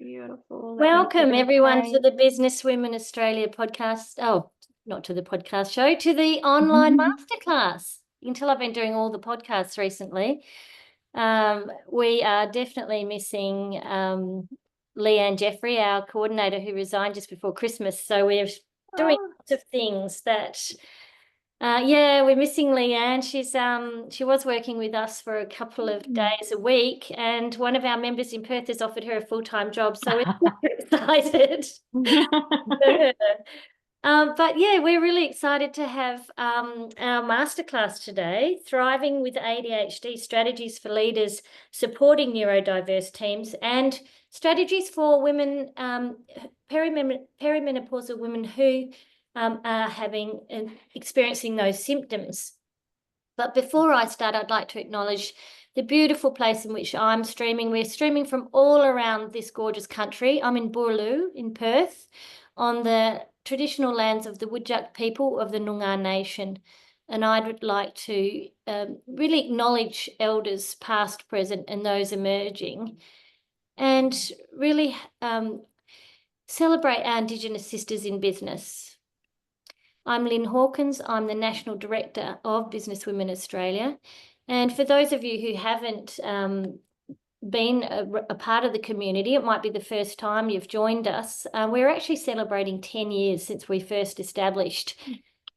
beautiful. Welcome everyone to the Business Women Australia podcast. Oh, not to the podcast show, to the online masterclass. You can tell I've been doing all the podcasts recently. We are definitely missing Leanne Jeffrey, our coordinator, who resigned just before Christmas. So we're doing lots of things that we're missing Leanne. She was working with us for a couple of days a week, and one of our members in Perth has offered her a full-time job, so we're super excited for her. But yeah, we're really excited to have our masterclass today, Thriving with ADHD, Strategies for Leaders Supporting Neurodiverse Teams and Strategies for Women, perimenopausal women who are having and experiencing those symptoms. But before I start, I'd like to acknowledge the beautiful place in which I'm streaming. We're streaming from all around this gorgeous country. I'm in Boorloo in Perth on the traditional lands of the Whadjuk people of the Noongar Nation. And I would like to really acknowledge elders past, present, and those emerging, and really celebrate our Indigenous sisters in business. I'm Lynn Hawkins. I'm the National Director of Business Women Australia. And for those of you who haven't been a part of the community, it might be the first time you've joined us. We're actually celebrating 10 years since we first established.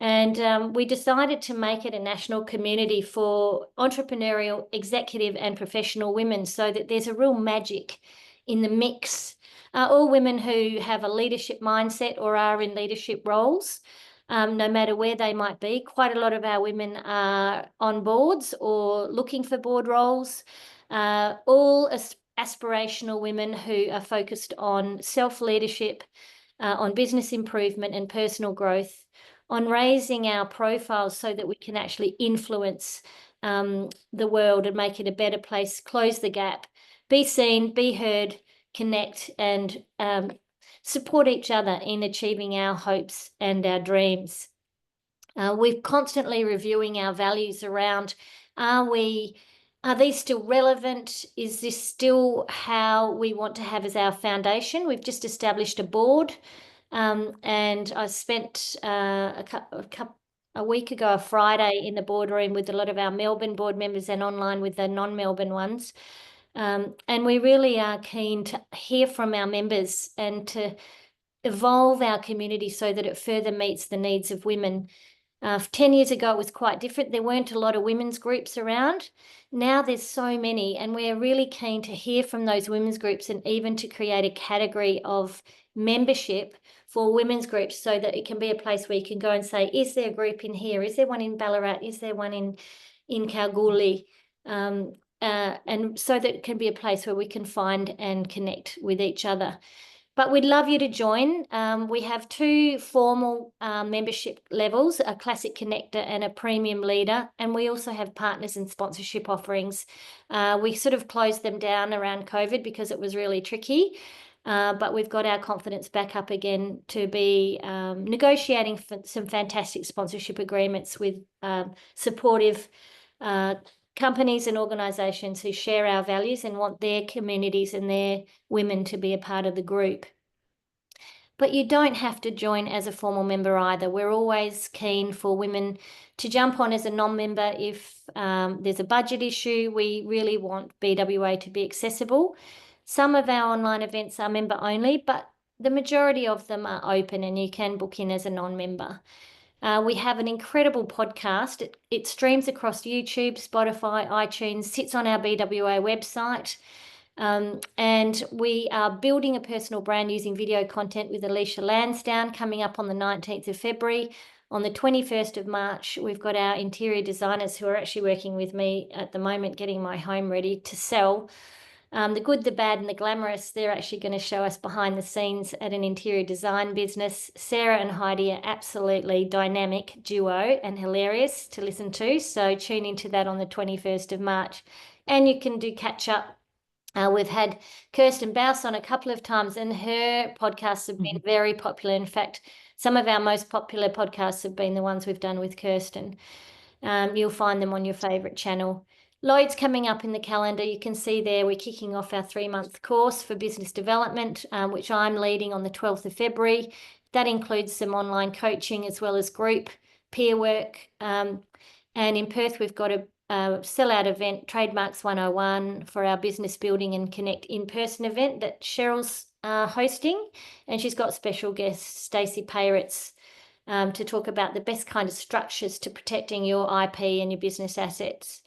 And we decided to make it a national community for entrepreneurial, executive and professional women so that there's a real magic in the mix. All women who have a leadership mindset or are in leadership roles. No matter where they might be. Quite a lot of our women are on boards or looking for board roles. All aspirational women who are focused on self-leadership, on business improvement and personal growth, on raising our profiles so that we can actually influence the world and make it a better place, close the gap, be seen, be heard, connect and support each other in achieving our hopes and our dreams. We're constantly reviewing our values around, are these still relevant? Is this still how we want to have as our foundation? We've just established a board, and I spent a week ago, a Friday, in the boardroom with a lot of our Melbourne board members and online with the non-Melbourne ones. And we really are keen to hear from our members and to evolve our community so that it further meets the needs of women. 10 years ago, it was quite different. There weren't a lot of women's groups around. Now there's so many, and we're really keen to hear from those women's groups and even to create a category of membership for women's groups so that it can be a place where you can go and say, is there a group in here? Is there one in Ballarat? Is there one in Kalgoorlie? And so that it can be a place where we can find and connect with each other. But we'd love you to join. We have two formal membership levels, a classic connector and a premium leader. And we also have partners and sponsorship offerings. We sort of closed them down around COVID because it was really tricky. But we've got our confidence back up again to be negotiating for some fantastic sponsorship agreements with supportive companies and organisations who share our values and want their communities and their women to be a part of the group. But you don't have to join as a formal member either. We're always keen for women to jump on as a non-member if there's a budget issue. We really want BWA to be accessible. Some of our online events are member only, but the majority of them are open and you can book in as a non-member. We have an incredible podcast. It streams across YouTube, Spotify, iTunes, sits on our BWA website. And we are building a personal brand using video content with Alicia Lansdowne coming up on the 19th of February. On the 21st of March, we've got our interior designers who are actually working with me at the moment, getting my home ready to sell. The good, the bad and the glamorous, they're actually going to show us behind the scenes at an interior design business. Sarah and Heidi are absolutely dynamic duo and hilarious to listen to. So tune into that on the 21st of March. And you can do catch up. We've had Kirstin Bouse on a couple of times and her podcasts have been very popular. In fact, some of our most popular podcasts have been the ones we've done with Kirstin. You'll find them on your favourite channel. Loads coming up in the calendar. You can see there we're kicking off our 3-month course for business development, which I'm leading on the 12th of February. That includes some online coaching as well as group peer work. And in Perth, we've got a sellout event, Trademarks 101, for our Business Building and Connect in-person event that Cheryl's hosting. And she's got special guest Stacey Payritz to talk about the best kind of structures to protecting your IP and your business assets.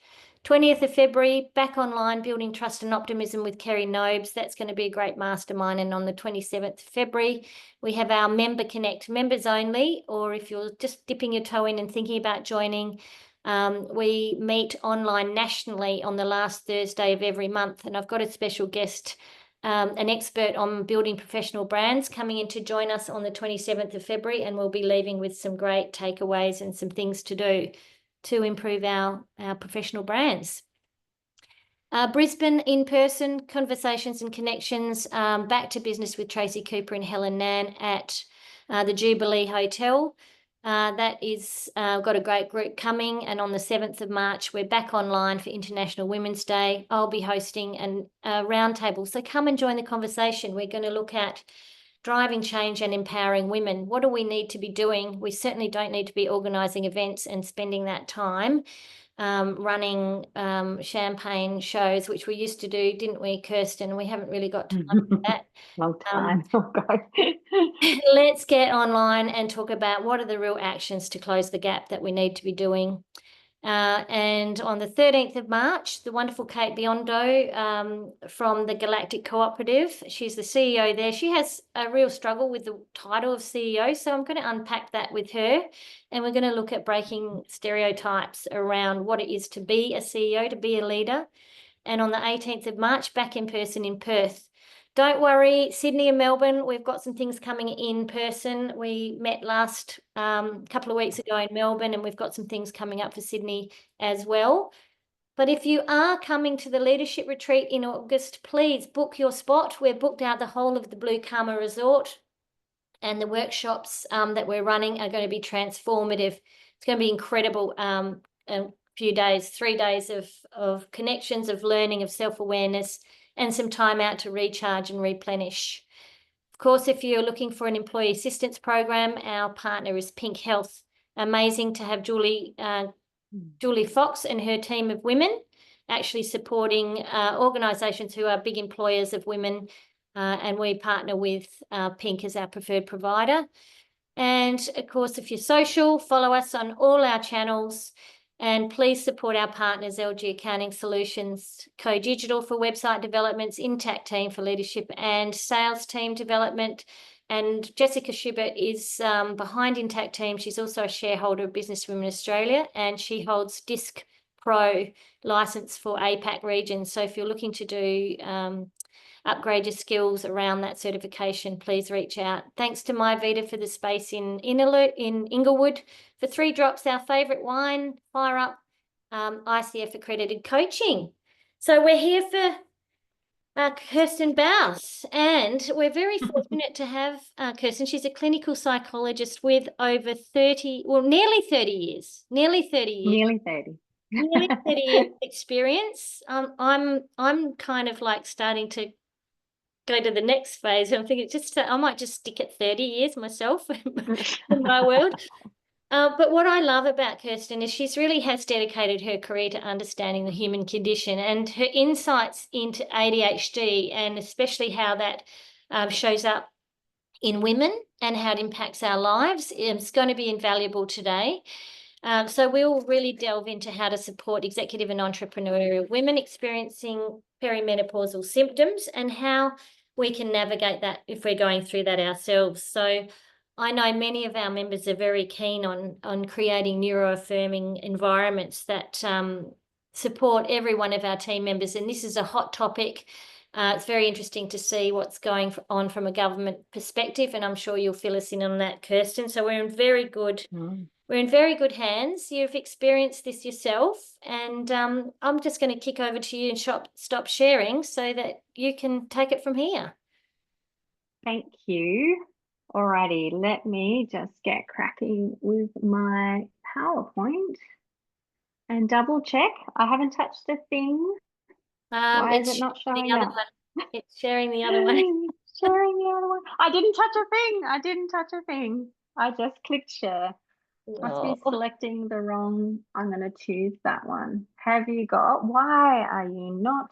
20th of February, back online, Building Trust and Optimism with Kerry Nobes. That's going to be a great mastermind. And on the 27th of February, we have our Member Connect, members only, or if you're just dipping your toe in and thinking about joining, we meet online nationally on the last Thursday of every month. And I've got a special guest, an expert on building professional brands, coming in to join us on the 27th of February, and we'll be leaving with some great takeaways and some things to do to improve our professional brands. Brisbane in-person conversations and connections, back to business with Tracy Cooper and Helen Nan at the Jubilee Hotel. That is got a great group coming, and on the 7th of March, we're back online for International Women's Day. I'll be hosting a roundtable, so come and join the conversation. We're going to look at driving change and empowering women. What do we need to be doing? We certainly don't need to be organising events and spending that time running champagne shows, which we used to do, didn't we, Kirstin? We haven't really got time for that. Long time ago. Let's get online and talk about what are the real actions to close the gap that we need to be doing. And on the 13th of March, the wonderful Kate Biondo from the Galactic Cooperative, she's the CEO there. She has a real struggle with the title of CEO, so I'm going to unpack that with her, and we're going to look at breaking stereotypes around what it is to be a CEO, to be a leader. And on the 18th of March, back in person in Perth. Don't worry, Sydney and Melbourne, we've got some things coming in person. We met last couple of weeks ago in Melbourne, and we've got some things coming up for Sydney as well. But if you are coming to the leadership retreat in August, please book your spot. We're booked out the whole of the Blue Karma Resort, and the workshops that we're running are going to be transformative. It's going to be incredible. A few days, 3 days of connections, of learning, of self-awareness, and some time out to recharge and replenish. Of course, if you're looking for an employee assistance program, our partner is Pink Health. Amazing to have Julie Fox and her team of women actually supporting organisations who are big employers of women, and we partner with Pink as our preferred provider. And of course, if you're social, follow us on all our channels. And please support our partners, LG Accounting Solutions, Co-Digital for website developments, Intact Team for leadership and sales team development. And Jessica Schubert is behind Intact Team. She's also a shareholder of Business Women Australia, and she holds DISC Pro license for APAC region. So if you're looking to do upgrade your skills around that certification, please reach out. Thanks to My Vita for the space in Inglewood, for 3 Drops, our favourite wine, Fire Up, ICF accredited coaching. So we're here for Kirstin Bouse, and we're very fortunate to have Kirstin. She's a clinical psychologist with over 30, well, nearly 30 years. Nearly 30. Nearly 30 years experience. I'm kind of like starting to go to the next phase. I'm thinking I might just stick at 30 years myself in my world. But what I love about Kirstin is she's really has dedicated her career to understanding the human condition, and her insights into ADHD, and especially how that shows up in women and how it impacts our lives, is going to be invaluable today. So we'll really delve into how to support executive and entrepreneurial women experiencing perimenopausal symptoms, and how we can navigate that if we're going through that ourselves. So I know many of our members are very keen on creating neuro-affirming environments that support every one of our team members, and this is a hot topic. It's very interesting to see what's going on from a government perspective, and I'm sure you'll fill us in on that, Kirstin. So we're in very good hands. You've experienced this yourself, and I'm just going to kick over to you and stop sharing so that you can take it from here. Thank you. Alrighty, let me just get cracking with my PowerPoint. And double check. I haven't touched a thing. Why is It's it not the showing other up? one. It's sharing the other one. Sharing the other one. I didn't touch a thing. I didn't touch a thing. I just clicked share. Must be Oh, selecting the wrong. I'm going to choose that one. Have you got? Why are you not?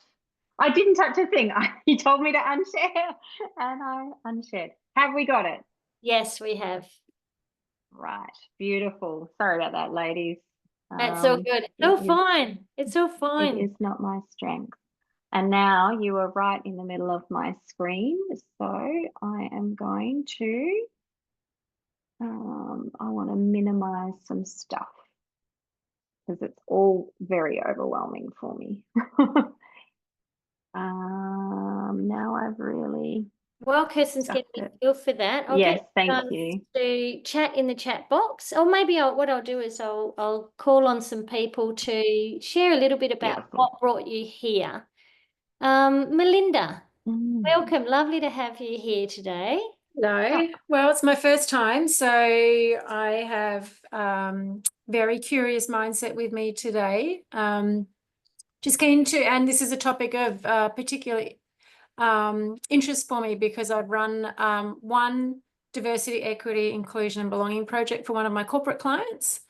I didn't touch a thing. You told me to unshare and I unshared. Have we got it? yes, we have. Right. Beautiful. Sorry about that, ladies. That's all good. It's all fine. It's all It fine. is not my strength. And now you are right in the middle of my screen. So I am going to, I want to minimize some stuff because it's all very overwhelming for me. Now I've really While Kirsten's stuck getting a it. feel for that, I'll Yes, get thank you guys you. to chat in the chat box, or maybe what I'll do is I'll call on some people to share a little bit about Beautiful. what brought you here. Melinda, Mm. welcome. Lovely to have you here today. No, well, it's my first time, so I have very curious mindset with me today. Just keen to, and this is a topic of particular interest for me because I've run one diversity, equity, inclusion, and belonging project for one of my corporate clients.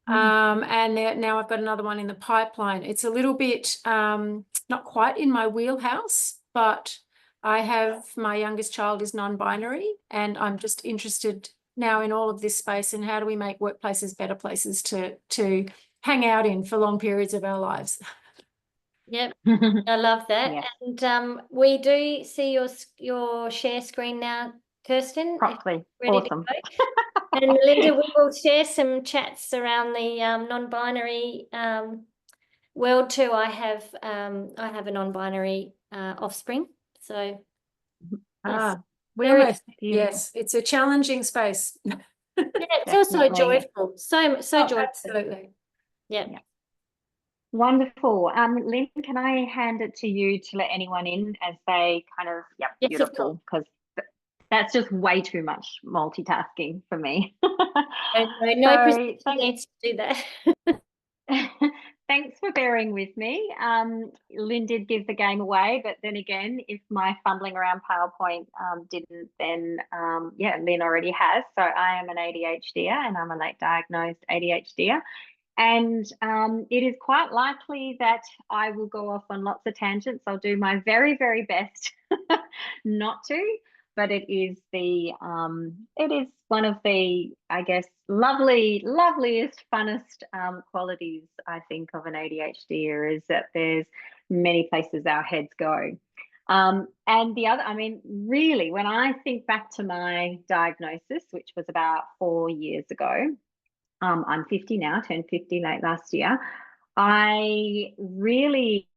And now I've got another one in the pipeline. It's a little bit not quite in my wheelhouse, but I have my youngest child is non-binary, and I'm just interested now in all of this space and how do we make workplaces better places to hang out in for long periods of our lives. Yep, I love that. Yes. And we do see your share screen now, Kirsten. Properly. Ready Awesome. to go? And Melinda, we will share some chats around the non-binary world too. I have a non-binary offspring, so yes, We very almost, yes, it's a challenging space. yeah, it's also Definitely. joyful. So joyful. Absolutely. Yeah. Wonderful. Lynn, can I hand it to you to let anyone in as they kind of, Yes, of beautiful, because that's just way too much multitasking for me. No person needs to do that. Thanks for bearing with me. Lynn did give the game away, but then again, if my fumbling around PowerPoint didn't, then Lynn already has. So I am an ADHDer and I'm a late diagnosed ADHDer. And it is quite likely that I will go off on lots of tangents. I'll do my very, very best not to, but it is one of the, I guess, loveliest, funnest qualities I think of an ADHD is that there's many places our heads go. And the other, I mean, really, when I think back to my diagnosis, which was about 4 years ago, I'm 50 now, turned 50 late last year. I really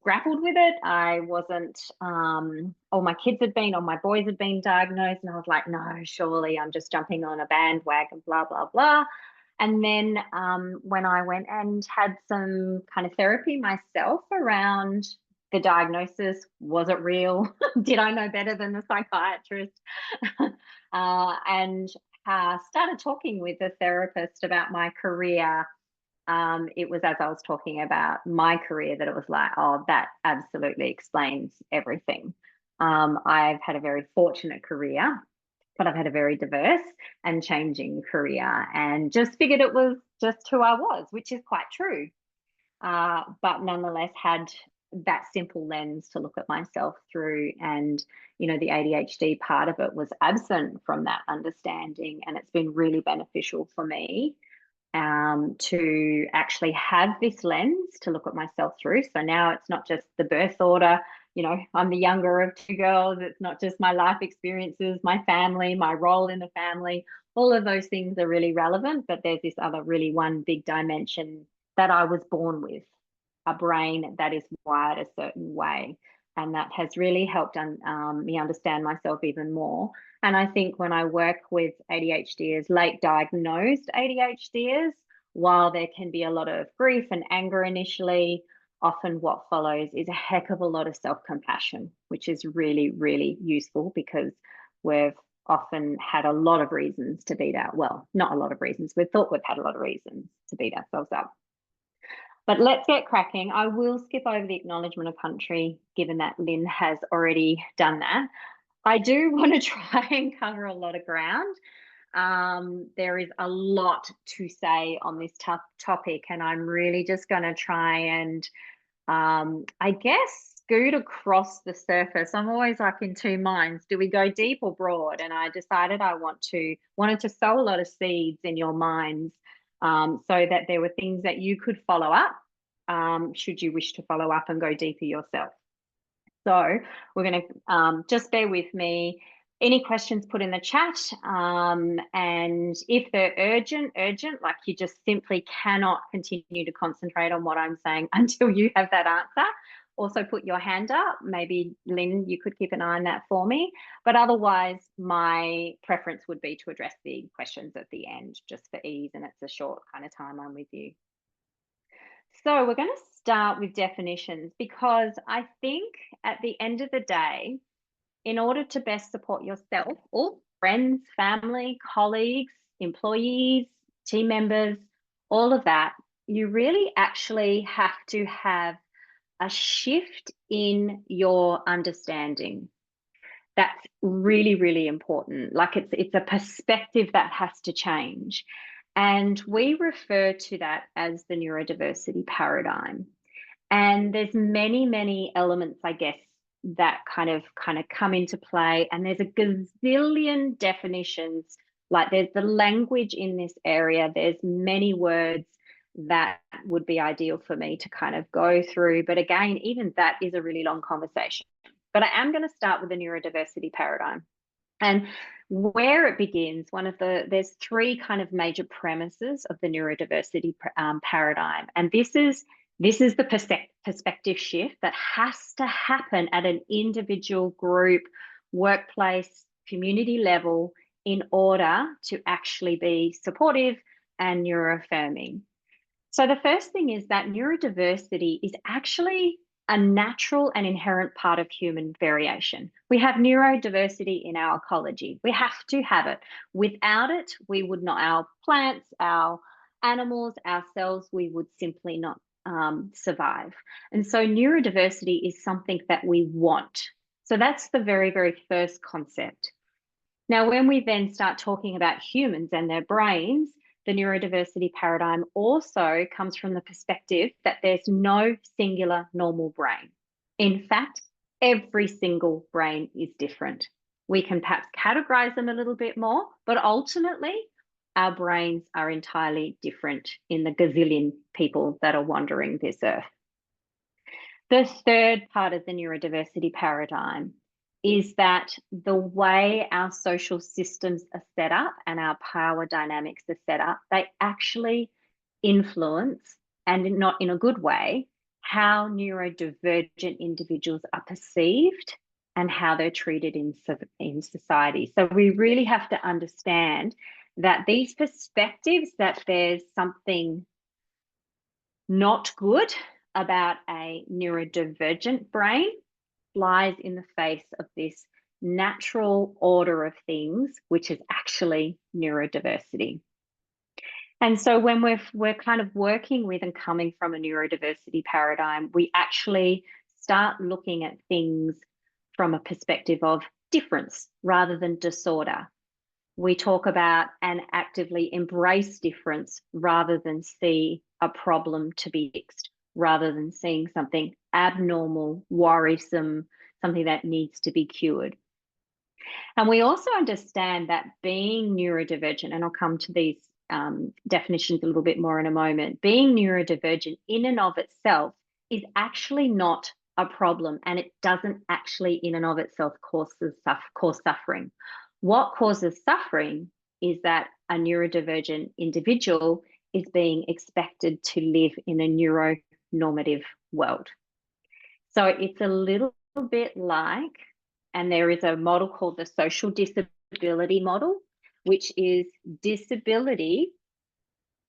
grappled with it. I wasn't, all my kids had been, all my boys had been diagnosed, and I was like, no, surely I'm just jumping on a bandwagon, blah, blah, blah. And then when I went and had some kind of therapy myself around the diagnosis, was it real? Did I know better than the psychiatrist? And started talking with a therapist about my career. It was as I was talking about my career that it was like, oh, that absolutely explains everything. I've had a very fortunate career, but I've had a very diverse and changing career, and just figured it was just who I was, which is quite true. But nonetheless had that simple lens to look at myself through, and the ADHD part of it was absent from that understanding, and it's been really beneficial for me to actually have this lens to look at myself through. So now it's not just the birth order, I'm the younger of two girls, it's not just my life experiences, my family, my role in the family, all of those things are really relevant, but there's this other really one big dimension that I was born with, a brain that is wired a certain way. And that has really helped me understand myself even more. And I think when I work with ADHDers, late diagnosed ADHDers, while there can be a lot of grief and anger initially, often what follows is a heck of a lot of self-compassion, which is really, really useful because we've often had a lot of reasons to beat out. Well, not a lot of reasons. We've thought we've had a lot of reasons to beat ourselves up. But let's get cracking. I will skip over the acknowledgement of country, given that Lynn has already done that. I do want to try and cover a lot of ground. There is a lot to say on this tough topic, and I'm really just going to try and, I guess, scoot across the surface. I'm always like in two minds. Do we go deep or broad? And I decided I wanted to sow a lot of seeds in your minds, so that there were things that you could follow up, should you wish to follow up and go deeper yourself. So we're going to just bear with me. Any questions, put in the chat. And if they're urgent, like you just simply cannot continue to concentrate on what I'm saying until you have that answer, also put your hand up. Maybe Lynn, you could keep an eye on that for me. But otherwise, my preference would be to address the questions at the end, just for ease, and it's a short kind of time I'm with you. So we're going to start with definitions, because I think at the end of the day, in order to best support yourself or friends, family, colleagues, employees, team members, all of that, you really actually have to have a shift in your understanding. That's really, really important. Like it's a perspective that has to change. And we refer to that as the neurodiversity paradigm. And there's many, many elements, I guess, that kind of come into play. And there's a gazillion definitions. Like there's the language in this area. There's many words that would be ideal for me to kind of go through. But again, even that is a really long conversation. But I am going to start with the neurodiversity paradigm. And where it begins, there's three kind of major premises of the neurodiversity paradigm. And this is the perspective shift that has to happen at an individual, group, workplace, community level in order to actually be supportive and neuro-affirming. So the first thing is that neurodiversity is actually a natural and inherent part of human variation. We have neurodiversity in our ecology. We have to have it. Without it, we would not, our plants, our animals, ourselves, we would simply not survive. And so neurodiversity is something that we want. So that's the very, very first concept. Now, when we then start talking about humans and their brains, the neurodiversity paradigm also comes from the perspective that there's no singular normal brain. In fact, every single brain is different. We can perhaps categorize them a little bit more, but ultimately, our brains are entirely different in the gazillion people that are wandering this earth. The third part of the neurodiversity paradigm is that the way our social systems are set up and our power dynamics are set up, they actually influence, and not in a good way, how neurodivergent individuals are perceived and how they're treated in society. So we really have to understand that these perspectives, that there's something not good about a neurodivergent brain, flies in the face of this natural order of things, which is actually neurodiversity. And so when we're kind of working with and coming from a neurodiversity paradigm, we actually start looking at things from a perspective of difference rather than disorder. We talk about and actively embrace difference rather than see a problem to be fixed, rather than seeing something abnormal, worrisome, something that needs to be cured. And we also understand that being neurodivergent, and I'll come to these definitions a little bit more in a moment, being neurodivergent in and of itself is actually not a problem, and it doesn't actually in and of itself cause suffering. What causes suffering is that a neurodivergent individual is being expected to live in a neuronormative world. So it's a little bit like, and there is a model called the social disability model, which is disability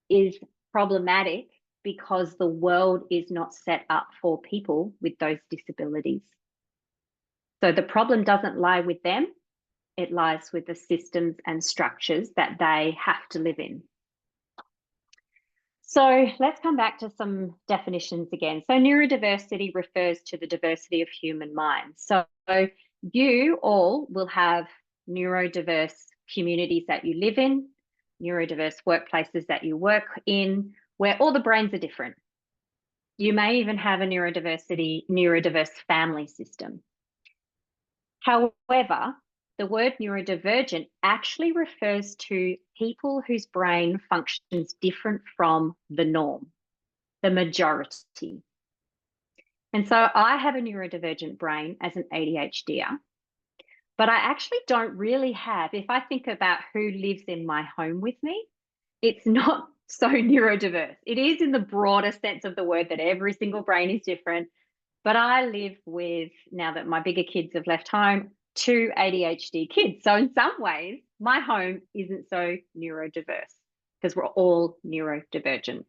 is problematic because the world is not set up for people with those disabilities. So the problem doesn't lie with them, it lies with the systems and structures that they have to live in. So let's come back to some definitions again. So neurodiversity refers to the diversity of human minds. So you all will have neurodiverse communities that you live in, neurodiverse workplaces that you work in, where all the brains are different. You may even have a neurodiverse family system. However, the word neurodivergent actually refers to people whose brain functions different from the norm, the majority. And so I have a neurodivergent brain as an ADHDer, but I actually don't really have, if I think about who lives in my home with me, it's not so neurodiverse. It is in the broader sense of the word that every single brain is different. But I live with, now that my bigger kids have left home, 2 ADHD kids. So in some ways, my home isn't so neurodiverse because we're all neurodivergent.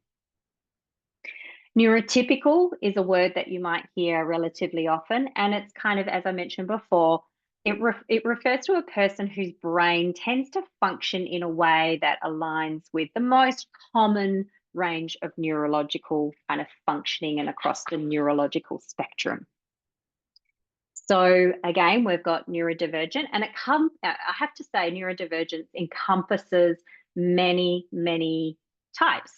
Neurotypical is a word that you might hear relatively often, and it's kind of, as I mentioned before, it refers to a person whose brain tends to function in a way that aligns with the most common range of neurological kind of functioning and across the neurological spectrum. So again, we've got neurodivergent, and I have to say neurodivergence encompasses many, many types.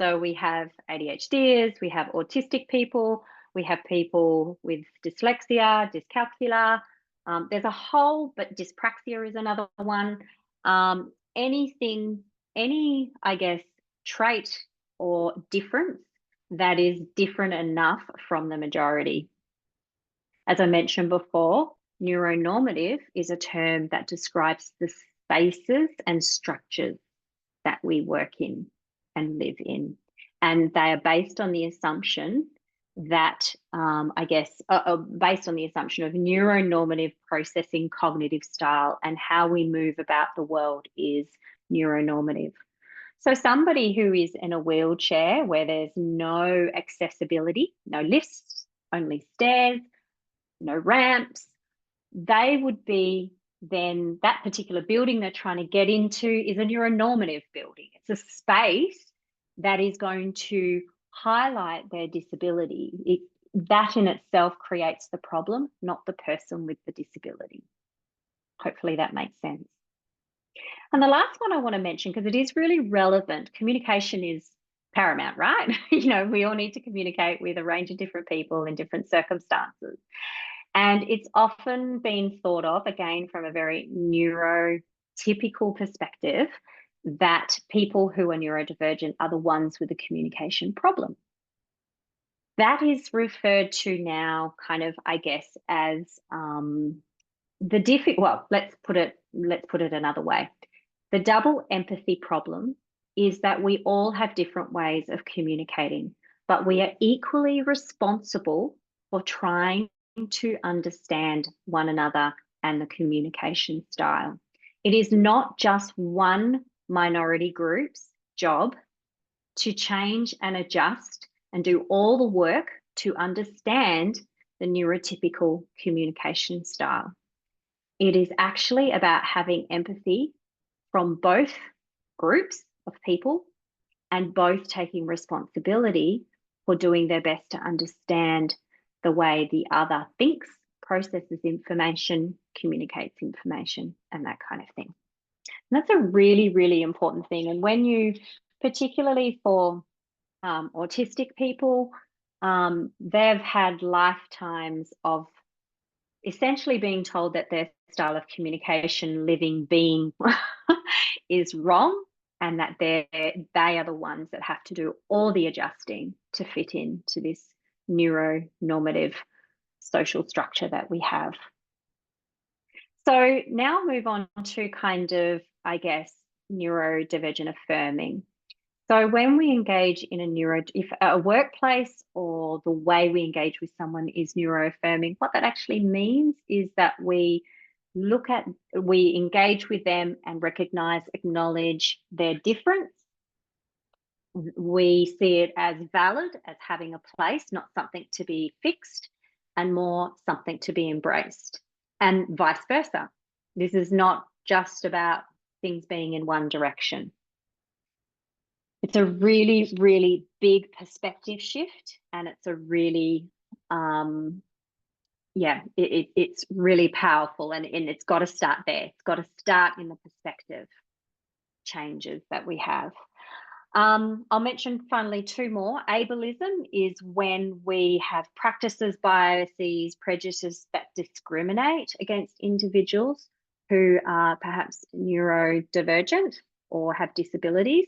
So we have ADHDers, we have autistic people, we have people with dyslexia, dyscalculia. There's a whole, but dyspraxia is another one. Any, I guess, trait or difference that is different enough from the majority. As I mentioned before, neuronormative is a term that describes the spaces and structures that we work in and live in. And they are based on the assumption that, based on the assumption of neuronormative processing cognitive style, and how we move about the world is neuronormative. So somebody who is in a wheelchair where there's no accessibility, no lifts, only stairs, no ramps, they would be, then that particular building they're trying to get into is a neuronormative building. It's a space that is going to highlight their disability. That in itself creates the problem, not the person with the disability. Hopefully that makes sense. And the last one I want to mention, because it is really relevant, communication is paramount, right? We all need to communicate with a range of different people in different circumstances. And it's often been thought of, again, from a very neurotypical perspective, that people who are neurodivergent are the ones with a communication problem. That is referred to now kind of, I guess, as let's put it another way. The double empathy problem is that we all have different ways of communicating, but we are equally responsible for trying to understand one another and the communication style. It is not just one minority group's job to change and adjust and do all the work to understand the neurotypical communication style. It is actually about having empathy from both groups of people and both taking responsibility for doing their best to understand the way the other thinks, processes information, communicates information, and that kind of thing. And that's a really, really important thing. And when you, particularly for autistic people, they've had lifetimes of essentially being told that their style of communication, living, being is wrong, and that they are the ones that have to do all the adjusting to fit into this neuronormative social structure that we have. So now move on to kind of, I guess, neurodivergent affirming. So when we engage in if a workplace or the way we engage with someone is neuro-affirming, what that actually means is that we engage with them and recognize, acknowledge their difference. We see it as valid, as having a place, not something to be fixed, and more something to be embraced, and vice versa. This is not just about things being in one direction. It's a really, really big perspective shift, and it's a really, it's really powerful, and it's got to start there. It's got to start in the perspective changes that we have. I'll mention finally two more. Ableism is when we have practices, biases, prejudices that discriminate against individuals who are perhaps neurodivergent or have disabilities.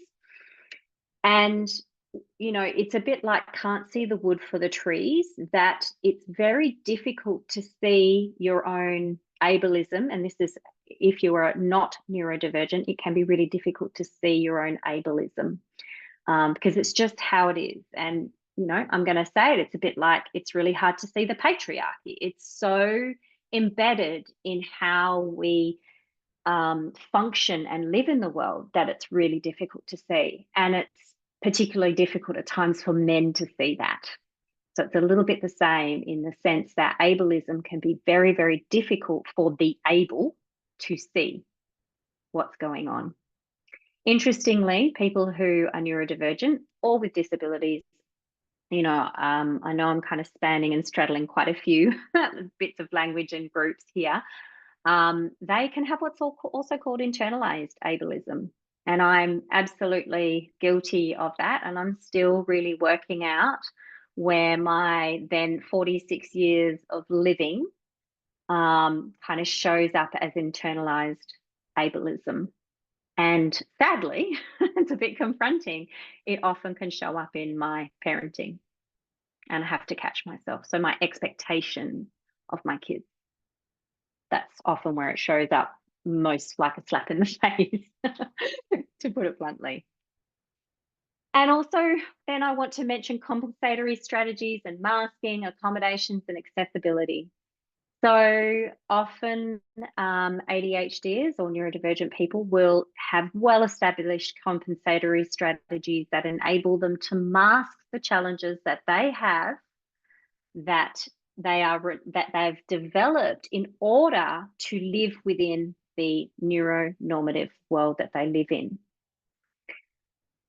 And, you know, it's a bit like can't see the wood for the trees, that it's very difficult to see your own ableism. And this is, if you are not neurodivergent, it can be really difficult to see your own ableism, because it's just how it is. And, you know, I'm going to say it, it's a bit like it's really hard to see the patriarchy. It's so embedded in how we function and live in the world that it's really difficult to see. And it's particularly difficult at times for men to see that. So it's a little bit the same in the sense that ableism can be very, very difficult for the able to see what's going on. Interestingly, people who are neurodivergent or with disabilities, you know, I know I'm kind of spanning and straddling quite a few bits of language and groups here. They can have what's also called internalized ableism. And I'm absolutely guilty of that. And I'm still really working out where my then 46 years of living kind of shows up as internalized ableism. And sadly, it's a bit confronting. It often can show up in my parenting, and I have to catch myself. So my expectation of my kids, that's often where it shows up most like a slap in the face, to put it bluntly. And also then I want to mention compensatory strategies and masking, accommodations and accessibility. So often ADHDers or neurodivergent people will have well-established compensatory strategies that enable them to mask the challenges that they have, that they've developed in order to live within the neuronormative world that they live in.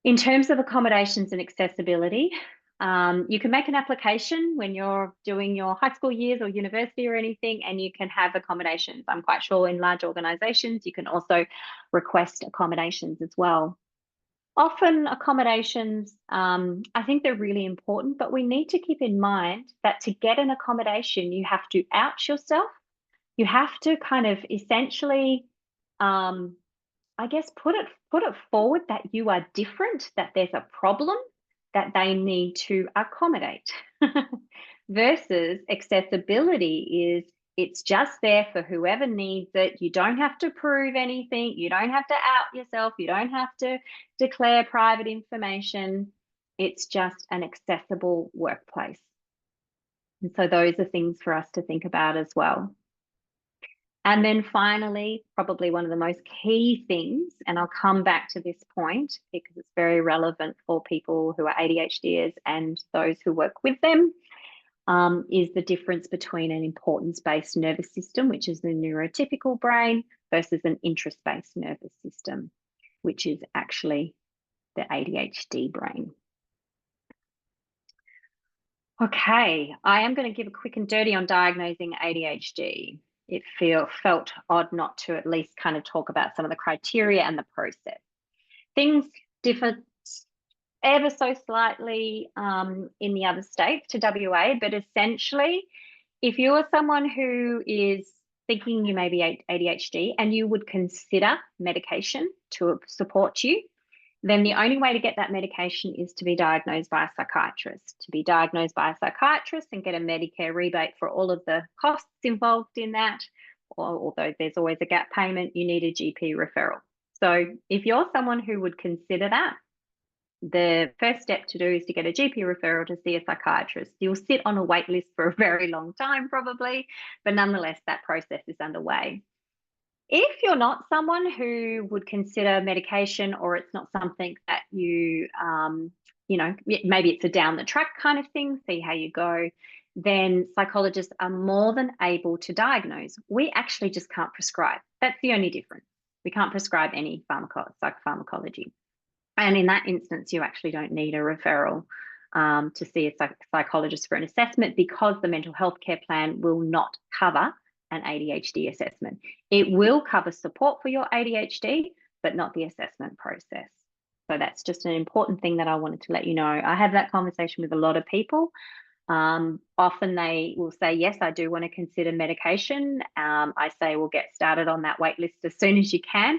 In terms of accommodations and accessibility, you can make an application when you're doing your high school years or university or anything, and you can have accommodations. I'm quite sure in large organisations you can also request accommodations as well. Often accommodations, I think they're really important, but we need to keep in mind that to get an accommodation, you have to out yourself. You have to kind of essentially, I guess, put it forward that you are different, that there's a problem that they need to accommodate. Versus accessibility is, it's just there for whoever needs it. You don't have to prove anything. You don't have to out yourself. You don't have to declare private information. It's just an accessible workplace. And so those are things for us to think about as well. And then finally, probably one of the most key things, and I'll come back to this point because it's very relevant for people who are ADHDers and those who work with them, is the difference between an importance-based nervous system, which is the neurotypical brain, versus an interest-based nervous system, which is actually the ADHD brain. Okay, I am going to give a quick and dirty on diagnosing ADHD. It felt odd not to at least kind of talk about some of the criteria and the process. Things differ ever so slightly in the other states to WA, but essentially, if you are someone who is thinking you may be ADHD and you would consider medication to support you, then the only way to get that medication is to be diagnosed by a psychiatrist. To be diagnosed by a psychiatrist and get a Medicare rebate for all of the costs involved in that, although there's always a gap payment, you need a GP referral. So if you're someone who would consider that, the first step to do is to get a GP referral to see a psychiatrist. You'll sit on a wait list for a very long time probably, but nonetheless, that process is underway. If you're not someone who would consider medication, or it's not something that you, you know, maybe it's a down the track kind of thing, see how you go, then psychologists are more than able to diagnose. We actually just can't prescribe. That's the only difference. We can't prescribe any psychopharmacology. And in that instance, you actually don't need a referral to see a psychologist for an assessment, because the mental health care plan will not cover an ADHD assessment. It will cover support for your ADHD, but not the assessment process. So that's just an important thing that I wanted to let you know. I have that conversation with a lot of people. Often they will say, yes, I do want to consider medication. I say, well, get started on that wait list as soon as you can.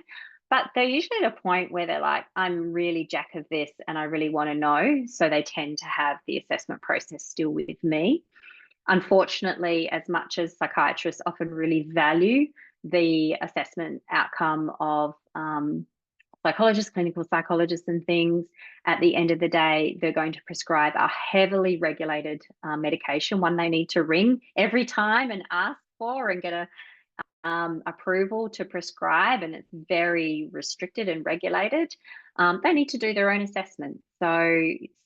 But they're usually at a point where they're like, I'm really jack of this and I really want to know. So they tend to have the assessment process still with me. Unfortunately, as much as psychiatrists often really value the assessment outcome of psychologists, clinical psychologists and things, at the end of the day, they're going to prescribe a heavily regulated medication, one they need to ring every time and ask for and get a approval to prescribe, and it's very restricted and regulated. They need to do their own assessment. So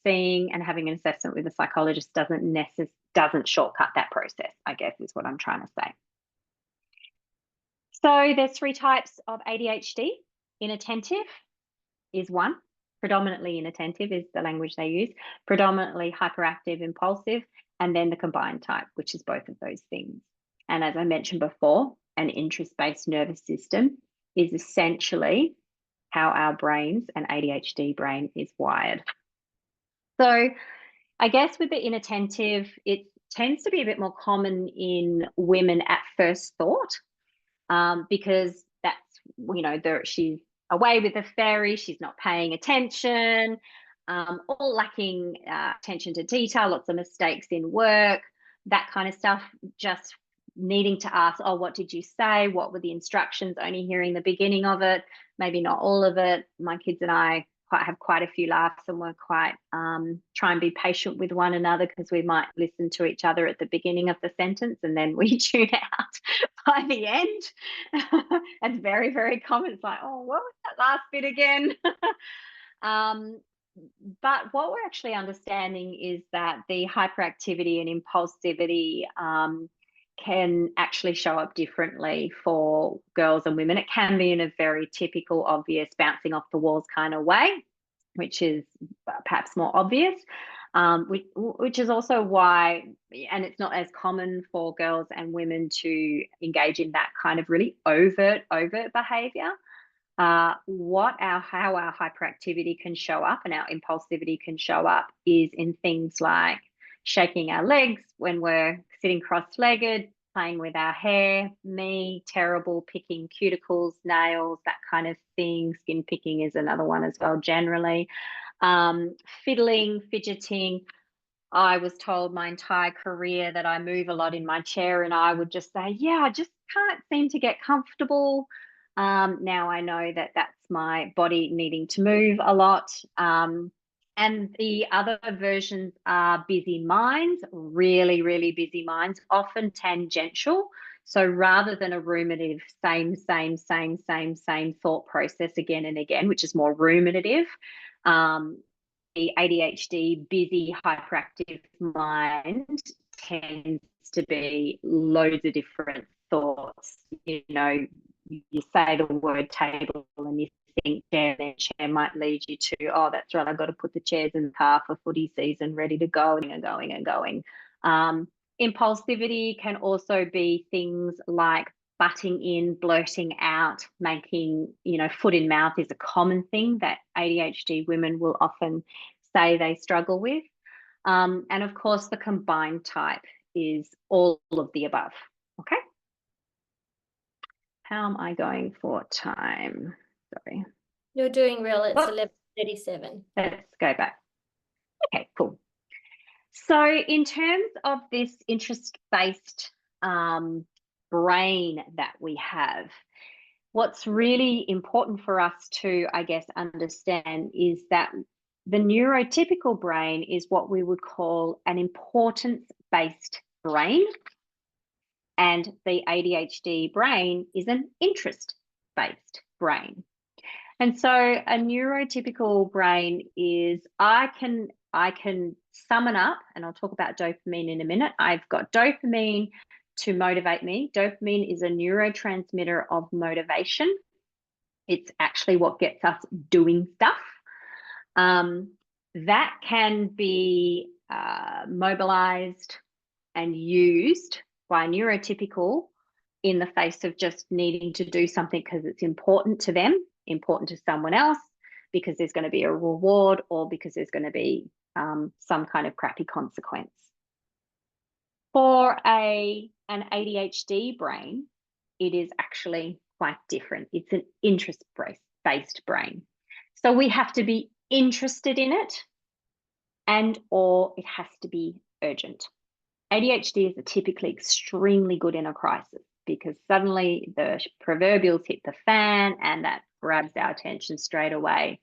seeing and having an assessment with a psychologist doesn't shortcut that process, I guess is what I'm trying to say. So there's 3 types of ADHD. Inattentive is one. Predominantly inattentive is the language they use. Predominantly hyperactive, impulsive, and then the combined type, which is both of those things. And as I mentioned before, an interest-based nervous system is essentially how our brains, an ADHD brain, is wired. So I guess with the inattentive, it tends to be a bit more common in women at first thought, because that's, you know, she's away with the fairy, she's not paying attention, all lacking attention to detail, lots of mistakes in work, that kind of stuff, just needing to ask, oh, what did you say? What were the instructions? Only hearing the beginning of it, maybe not all of it. My kids and I have quite a few laughs, and we're quite try and be patient with one another, because we might listen to each other at the beginning of the sentence and then we tune out by the end. It's very, very common. It's like, oh, what was that last bit again? But what we're actually understanding is that the hyperactivity and impulsivity can actually show up differently for girls and women. It can be in a very typical, obvious, bouncing off the walls kind of way, which is perhaps more obvious, which is also why, and it's not as common for girls and women to engage in that kind of really overt behavior. How our hyperactivity can show up and our impulsivity can show up is in things like shaking our legs when we're sitting cross-legged, playing with our hair, terrible picking cuticles, nails, that kind of thing. Skin picking is another one as well, generally. Fiddling, fidgeting. I was told my entire career that I move a lot in my chair, and I would just say, yeah, I just can't seem to get comfortable. Now I know that that's my body needing to move a lot. And the other versions are busy minds, really, really busy minds, often tangential. So rather than a ruminative, same thought process again and again, which is more ruminative, the ADHD, busy, hyperactive mind tends to be loads of different thoughts. You know, you say the word table and you think chair, then chair might lead you to, oh, that's right, I've got to put the chairs in the car for footy season, ready to go, and going. Impulsivity can also be things like butting in, blurting out, making, you know, foot in mouth is a common thing that ADHD women will often say they struggle with. And of course, the combined type is all of the above. Okay. How am I going for time? Sorry. You're doing well. It's 11:37. Let's go back. Okay, cool. So in terms of this interest-based brain that we have, what's really important for us to, I guess, understand is that the neurotypical brain is what we would call an importance-based brain, and the ADHD brain is an interest-based brain. And so a neurotypical brain is, I can sum it up, and I'll talk about dopamine in a minute. I've got dopamine to motivate me. Dopamine is a neurotransmitter of motivation. It's actually what gets us doing stuff. that can be mobilized and used by neurotypical in the face of just needing to do something because it's important to them, important to someone else, because there's going to be a reward, or because there's going to be some kind of crappy consequence. For an ADHD brain, it is actually quite different. It's an interest-based brain. So we have to be interested in it, and or it has to be urgent. ADHD is typically extremely good in a crisis, because suddenly the proverbials hit the fan and that grabs our attention straight away.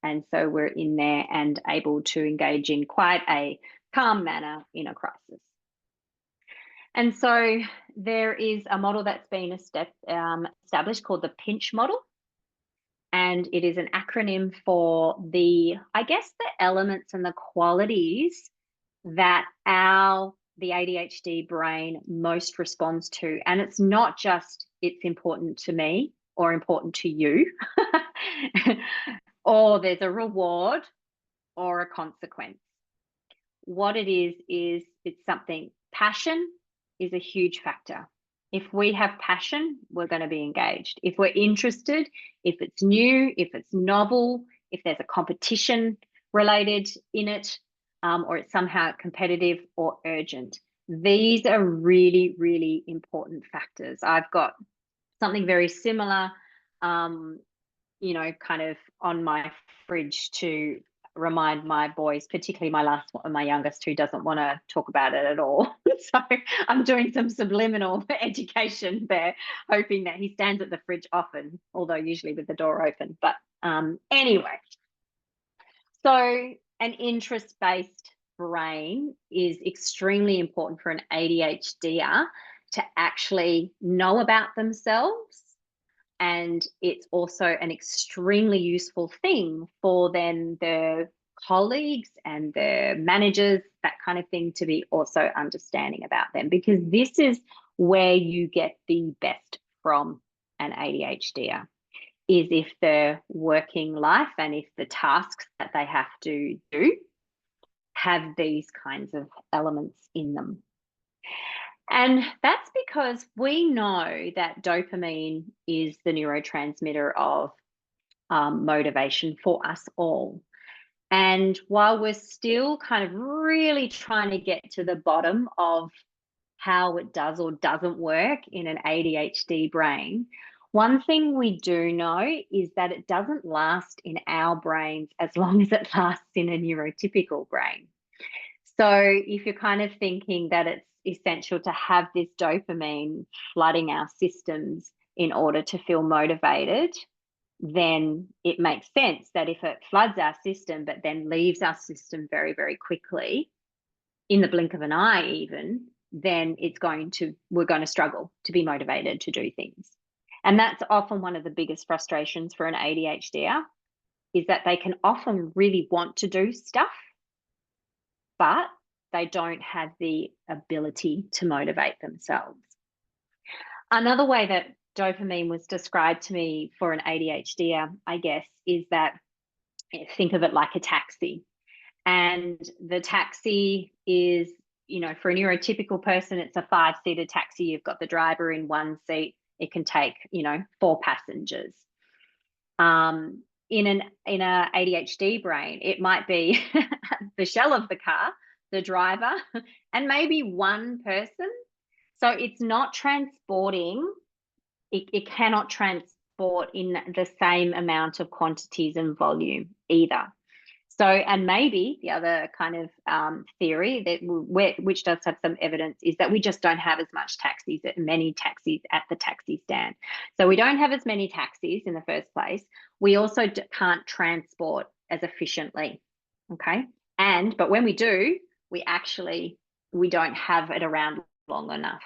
And so we're in there and able to engage in quite a calm manner in a crisis. And so there is a model that's been established called the PINCH model. And it is an acronym for the elements and the qualities that the ADHD brain most responds to. And it's not just it's important to me or important to you, or there's a reward or a consequence. What it is it's something. Passion is a huge factor. If we have passion, we're going to be engaged. If we're interested, if it's new, if it's novel, if there's a competition related in it, or it's somehow competitive or urgent. These are really, really important factors. I've got something very similar, kind of on my fridge to remind my boys, particularly my youngest, who doesn't want to talk about it at all. So I'm doing some subliminal education there, hoping that he stands at the fridge often, although usually with the door open. But anyway, so an interest-based brain is extremely important for an ADHDer to actually know about themselves. And it's also an extremely useful thing for then their colleagues and their managers, that kind of thing, to be also understanding about them, because this is where you get the best from an ADHDer, is if their working life and if the tasks that they have to do have these kinds of elements in them. And that's because we know that dopamine is the neurotransmitter of motivation for us all. And while we're still kind of really trying to get to the bottom of how it does or doesn't work in an ADHD brain, one thing we do know is that it doesn't last in our brains as long as it lasts in a neurotypical brain. So if you're kind of thinking that it's essential to have this dopamine flooding our systems in order to feel motivated, then it makes sense that if it floods our system but then leaves our system very, very quickly, in the blink of an eye even, then we're going to struggle to be motivated to do things. And that's often one of the biggest frustrations for an ADHDer, is that they can often really want to do stuff, but they don't have the ability to motivate themselves. Another way that dopamine was described to me for an ADHDer, I guess, is that think of it like a taxi. And the taxi is, for a neurotypical person, it's a 5-seater taxi. You've got the driver in one seat. It can take, 4 passengers. In a ADHD brain, it might be the shell of the car, the driver, and maybe one person. So it's not transporting. It cannot transport in the same amount of quantities and volume either. So, and maybe the other kind of theory which does have some evidence, is that we just don't have as many taxis at the taxi stand. So we don't have as many taxis in the first place. We also can't transport as efficiently, okay? But when we do, we don't have it around long enough.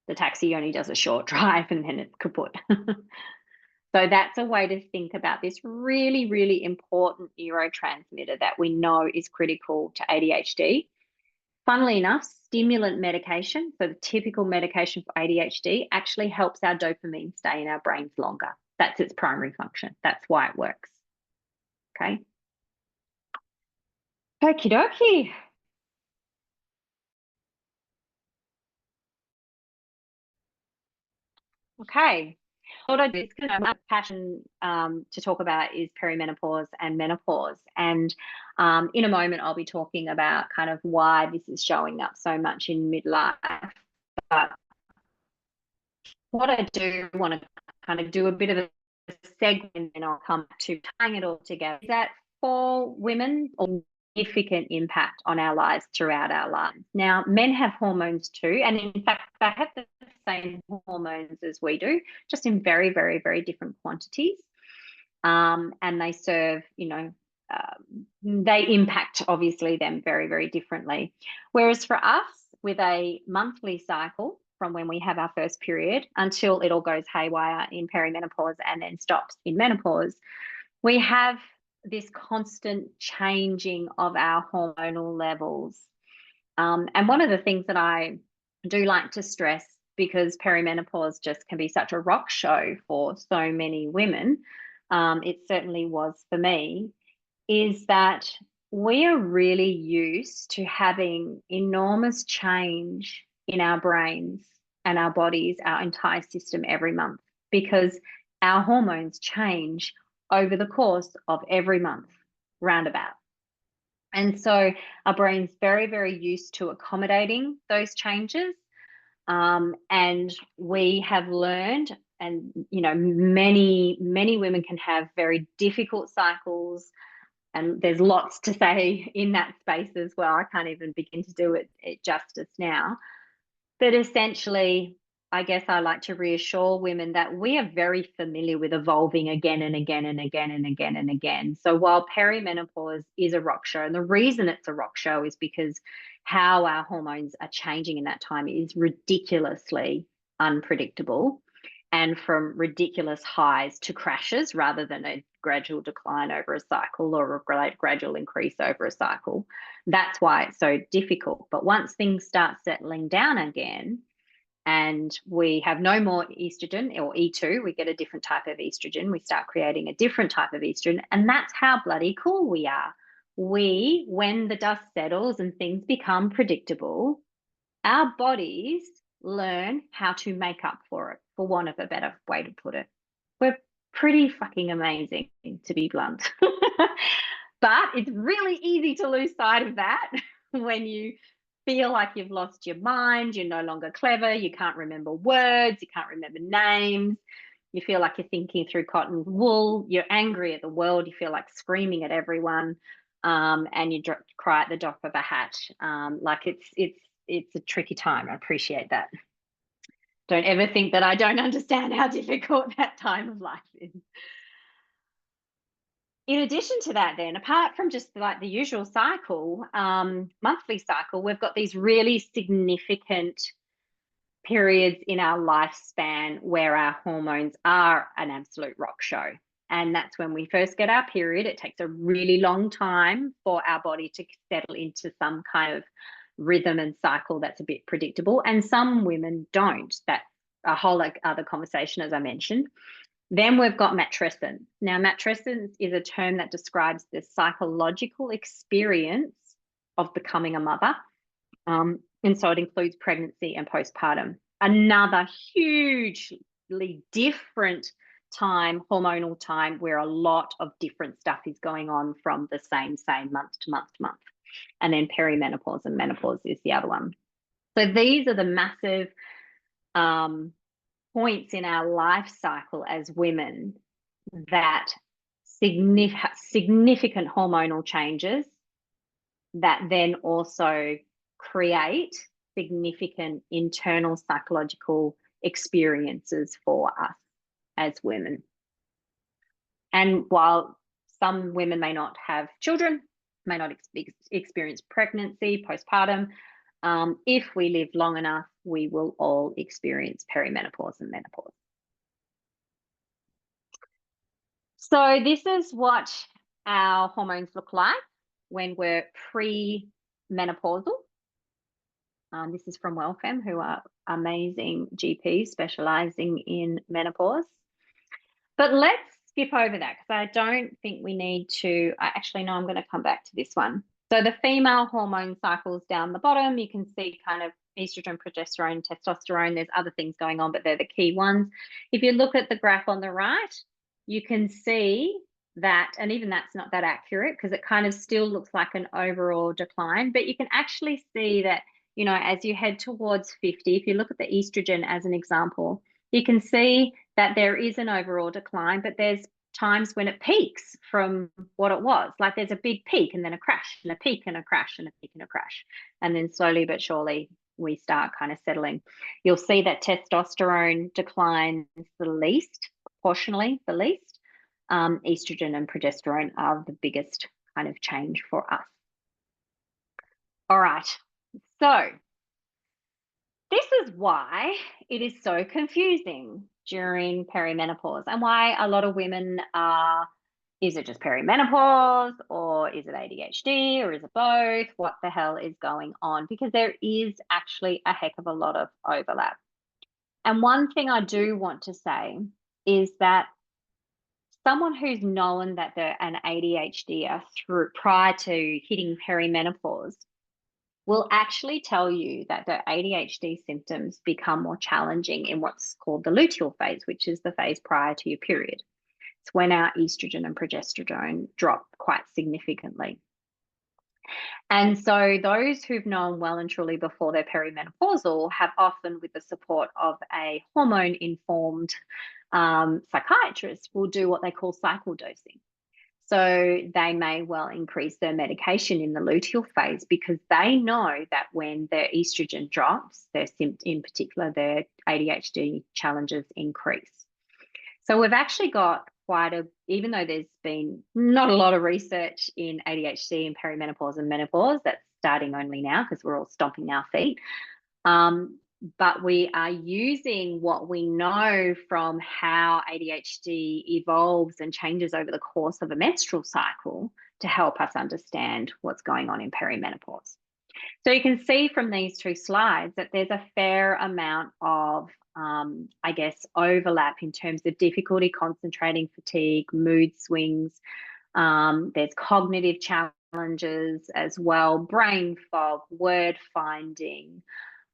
The taxi only does a short drive and then it's kaput. So that's a way to think about this really, really important neurotransmitter that we know is critical to ADHD. Funnily enough, stimulant medication, so the typical medication for ADHD, actually helps our dopamine stay in our brains longer. That's its primary function. That's why it works. Okay. Okie dokie. Okay. What I do is kind of my passion to talk about is perimenopause and menopause. And in a moment, I'll be talking about kind of why this is showing up so much in midlife. But what I do want to kind of do a bit of a segment, and I'll come to tying it all together, is that for women, significant impact on our lives throughout our lives. Now, men have hormones too, and in fact, they have the same hormones as we do, just in very, very, very different quantities. And they serve, they impact obviously them very, very differently. Whereas for us, with a monthly cycle from when we have our first period until it all goes haywire in perimenopause and then stops in menopause, we have this constant changing of our hormonal levels. And one of the things that I do like to stress, because perimenopause just can be such a rock show for so many women, it certainly was for me, is that we are really used to having enormous change in our brains and our bodies, our entire system every month, because our hormones change over the course of every month, roundabout. And so our brain's very, very used to accommodating those changes. And we have learned, and many women can have very difficult cycles, and there's lots to say in that space as well. I can't even begin to do it justice now. But essentially, I guess I like to reassure women that we are very familiar with evolving again and again and again and again and again. So while perimenopause is a rock show, and the reason it's a rock show is because how our hormones are changing in that time is ridiculously unpredictable, and from ridiculous highs to crashes rather than a gradual decline over a cycle or a gradual increase over a cycle. That's why it's so difficult. But once things start settling down again, and we have no more estrogen or E2, we get a different type of estrogen. We start creating a different type of estrogen, and that's how bloody cool we are. When the dust settles and things become predictable, our bodies learn how to make up for it, for want of a better way to put it. We're pretty fucking amazing, to be blunt. But it's really easy to lose sight of that when you feel like you've lost your mind, you're no longer clever, you can't remember words, you can't remember names, you feel like you're thinking through cotton wool, you're angry at the world, you feel like screaming at everyone, and you cry at the drop of a hat. Like it's a tricky time. I appreciate that. Don't ever think that I don't understand how difficult that time of life is. In addition to that, then, apart from just like the usual cycle, monthly cycle, we've got these really significant periods in our lifespan where our hormones are an absolute rock show. And that's when we first get our period. It takes a really long time for our body to settle into some kind of rhythm and cycle that's a bit predictable. And some women don't. That's a whole other conversation, as I mentioned. Then we've got matrescence. Now, matrescence is a term that describes the psychological experience of becoming a mother. And so it includes pregnancy and postpartum. Another hugely different time, hormonal time, where a lot of different stuff is going on from the same month to month to month. And then perimenopause and menopause is the other one. So these are the massive points in our life cycle as women that significant hormonal changes that then also create significant internal psychological experiences for us as women. And while some women may not have children, may not experience pregnancy, postpartum, if we live long enough, we will all experience perimenopause and menopause. So this is what our hormones look like when we're pre-menopausal. This is from WellFem, who are amazing GPs specializing in menopause. But let's skip over that because I don't think we need to. Actually, no, I'm going to come back to this one. So the female hormone cycles down the bottom, you can see kind of estrogen, progesterone, testosterone. There's other things going on, but they're the key ones. If you look at the graph on the right, you can see that, and even that's not that accurate because it kind of still looks like an overall decline, but you can actually see that, you know, as you head towards 50, if you look at the estrogen as an example, you can see that there is an overall decline, but there's times when it peaks from what it was. Like there's a big peak and then a crash and a peak and a crash and a peak and a crash. And then slowly but surely we start kind of settling. You'll see that testosterone declines the least, proportionally the least. Estrogen and progesterone are the biggest kind of change for us. All right, so this is why it is so confusing during perimenopause and why a lot of women are, is it just perimenopause or is it ADHD or is it both? What the hell is going on? Because there is actually a heck of a lot of overlap. And one thing I do want to say is that someone who's known that they're an ADHD through prior to hitting perimenopause will actually tell you that the ADHD symptoms become more challenging in what's called the luteal phase, which is the phase prior to your period. It's when our estrogen and progesterone drop quite significantly. And so those who've known well and truly before they're perimenopausal have often, with the support of a hormone-informed psychiatrist, will do what they call cycle dosing. So they may well increase their medication in the luteal phase because they know that when their estrogen drops, in particular, their ADHD challenges increase. So we've actually got even though there's been not a lot of research in ADHD and perimenopause and menopause, that's starting only now because we're all stomping our feet. But we are using what we know from how ADHD evolves and changes over the course of a menstrual cycle to help us understand what's going on in perimenopause. So you can see from these two slides that there's a fair amount of, I guess, overlap in terms of difficulty concentrating, fatigue, mood swings. There's cognitive challenges as well, brain fog, word finding,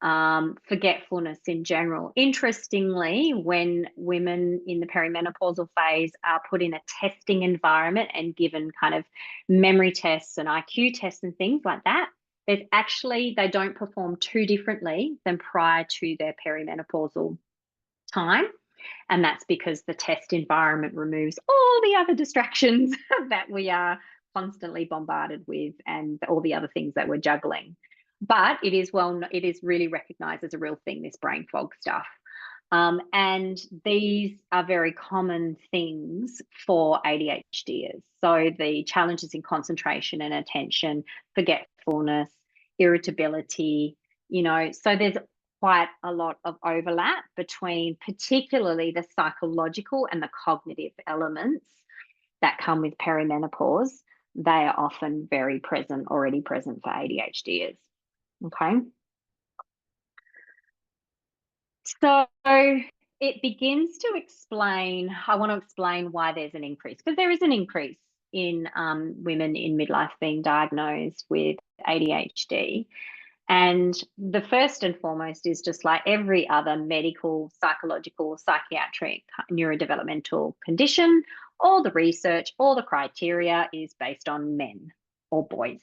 forgetfulness in general. Interestingly, when women in the perimenopausal phase are put in a testing environment and given kind of memory tests and IQ tests and things like that, there's actually, they don't perform too differently than prior to their perimenopausal time. And that's because the test environment removes all the other distractions that we are constantly bombarded with and all the other things that we're juggling. But it is really recognized as a real thing, this brain fog stuff. And these are very common things for ADHDers. So the challenges in concentration and attention, forgetfulness, irritability, you know, so there's quite a lot of overlap between particularly the psychological and the cognitive elements that come with perimenopause. They are often already present for ADHDers. Okay. So it begins to explain, I want to explain why there's an increase, because there is an increase in women in midlife being diagnosed with ADHD. And the first and foremost is just like every other medical, psychological, psychiatric, neurodevelopmental condition, all the research, all the criteria is based on men or boys.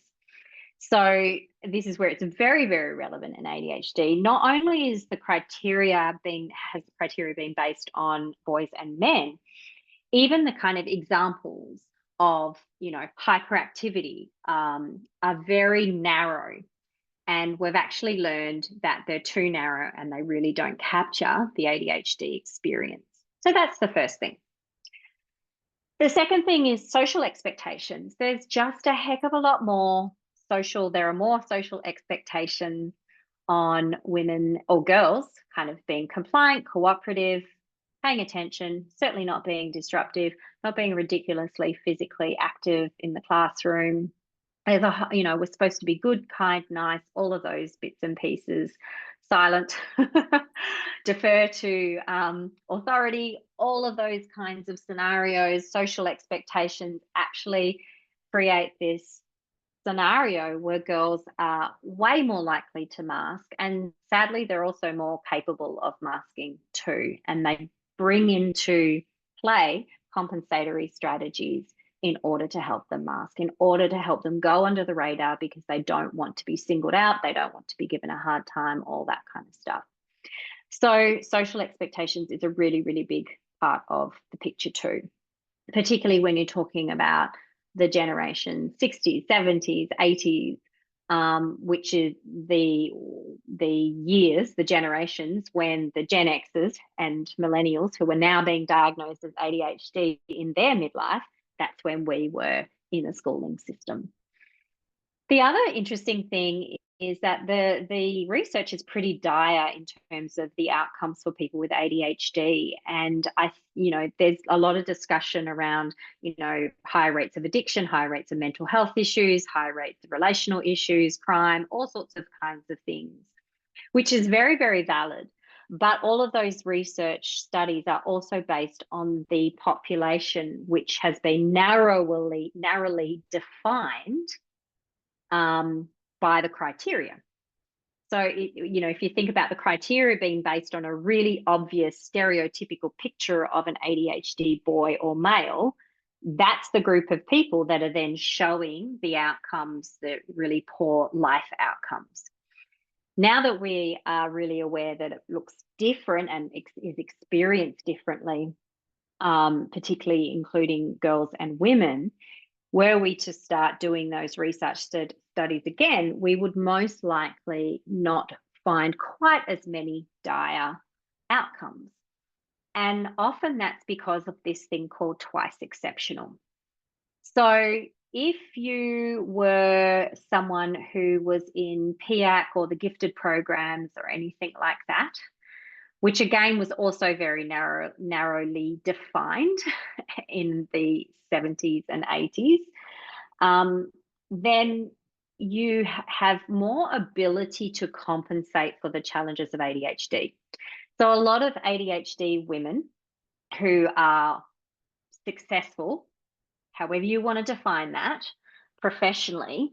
So this is where it's very, very relevant in ADHD. Not only is the criteria being based on boys and men, even the kind of examples of, you know, hyperactivity are very narrow. And we've actually learned that they're too narrow and they really don't capture the ADHD experience. So that's the first thing. The second thing is social expectations. There's just a heck of a lot more there are more social expectations on women or girls kind of being compliant, cooperative, paying attention, certainly not being disruptive, not being ridiculously physically active in the classroom. You know, we're supposed to be good, kind, nice, all of those bits and pieces, silent, defer to authority, all of those kinds of scenarios, social expectations actually create this scenario where girls are way more likely to mask, and sadly they're also more capable of masking too, and they bring into play compensatory strategies in order to help them mask, in order to help them go under the radar, because they don't want to be singled out, they don't want to be given a hard time, all that kind of stuff. So social expectations is a really, really big part of the picture too, particularly when you're talking about the generation 60s, 70s, 80s, which is the years, the generations when the Gen Xers and millennials, who are now being diagnosed as ADHD in their midlife, that's when we were in the schooling system. The other interesting thing is that the research is pretty dire in terms of the outcomes for people with ADHD. And there's a lot of discussion around, high rates of addiction, high rates of mental health issues, high rates of relational issues, crime, all sorts of kinds of things, which is very, very valid. But all of those research studies are also based on the population, which has been narrowly defined by the criteria. So, if you think about the criteria being based on a really obvious stereotypical picture of an ADHD boy or male, that's the group of people that are then showing the outcomes, the really poor life outcomes. Now that we are really aware that it looks different and is experienced differently, particularly including girls and women, were we to start doing those research studies again, we would most likely not find quite as many dire outcomes. And often that's because of this thing called twice exceptional. So if you were someone who was in PIAC or the gifted programs or anything like that, which again was also very narrowly defined in the 70s and 80s, then you have more ability to compensate for the challenges of ADHD. So a lot of ADHD women who are successful, however you want to define that, professionally,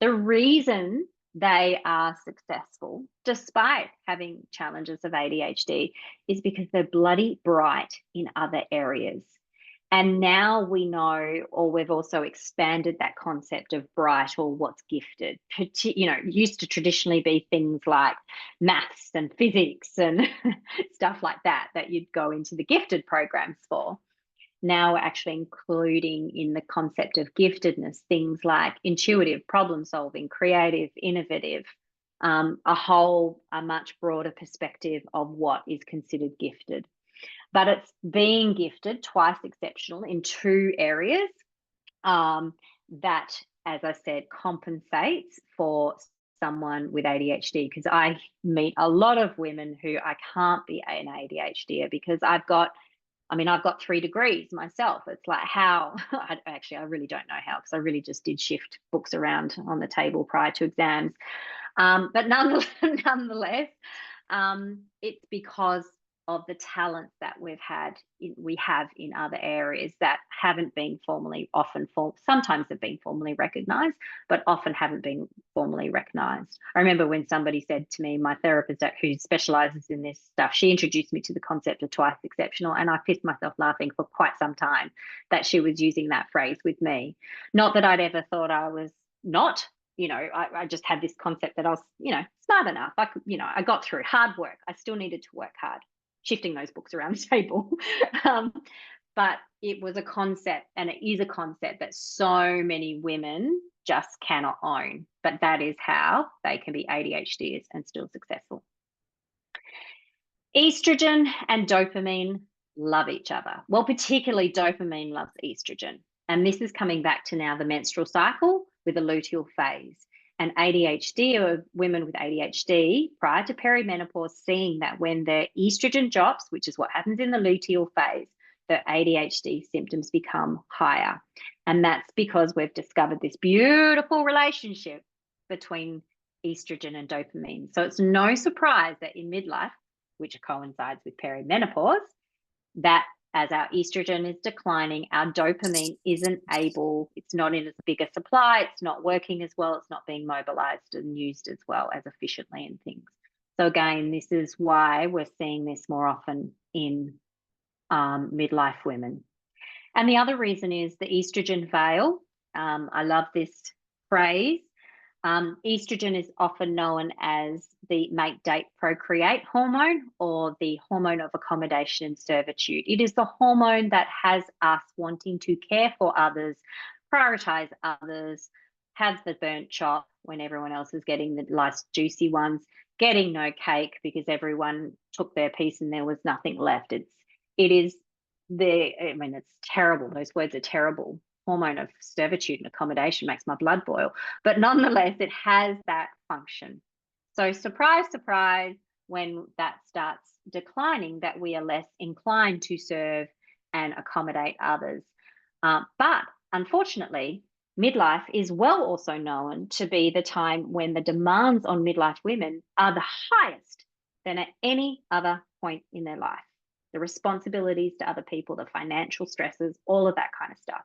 the reason they are successful, despite having challenges of ADHD, is because they're bloody bright in other areas. And now we know, or we've also expanded that concept of bright or what's gifted. Used to traditionally be things like maths and physics and stuff like that you'd go into the gifted programs for. Now we're actually including in the concept of giftedness things like intuitive, problem solving, creative, innovative, a much broader perspective of what is considered gifted. But it's being gifted, twice exceptional, in two areas that, as I said, compensates for someone with ADHD. Because I meet a lot of women who I can't be an ADHDer because I've got 3 degrees myself. It's like how, I really don't know how, because I really just did shift books around on the table prior to exams. But nonetheless, it's because of the talents that we have in other areas that haven't been sometimes have been formally recognized, but often haven't been formally recognized. I remember when somebody said to me, my therapist who specializes in this stuff, she introduced me to the concept of twice exceptional, and I pissed myself laughing for quite some time that she was using that phrase with me. Not that I'd ever thought I was not, I just had this concept that I was, smart enough. I could, I got through hard work. I still needed to work hard, shifting those books around the table. But it was a concept, and it is a concept that so many women just cannot own. But that is how they can be ADHDers and still successful. Estrogen and dopamine love each other. Well, particularly dopamine loves estrogen. And this is coming back to now the menstrual cycle with the luteal phase. And ADHD, or women with ADHD prior to perimenopause, seeing that when their estrogen drops, which is what happens in the luteal phase, the ADHD symptoms become higher. And that's because we've discovered this beautiful relationship between estrogen and dopamine. So it's no surprise that in midlife, which coincides with perimenopause, that as our estrogen is declining, our dopamine isn't able, it's not in as big a supply, it's not working as well, it's not being mobilized and used as well as efficiently and things. So again, this is why we're seeing this more often in midlife women. And the other reason is the estrogen veil. I love this phrase. Estrogen is often known as the mate, date, procreate hormone, or the hormone of accommodation and servitude. It is the hormone that has us wanting to care for others, prioritize others, have the burnt chop when everyone else is getting the nice juicy ones, getting no cake because everyone took their piece and there was nothing left. It's terrible. Those words are terrible. Hormone of servitude and accommodation makes my blood boil, but nonetheless, it has that function. So surprise, surprise, when that starts declining, that we are less inclined to serve and accommodate others. But unfortunately, midlife is well also known to be the time when the demands on midlife women are the highest than at any other point in their life. The responsibilities to other people, the financial stresses, all of that kind of stuff.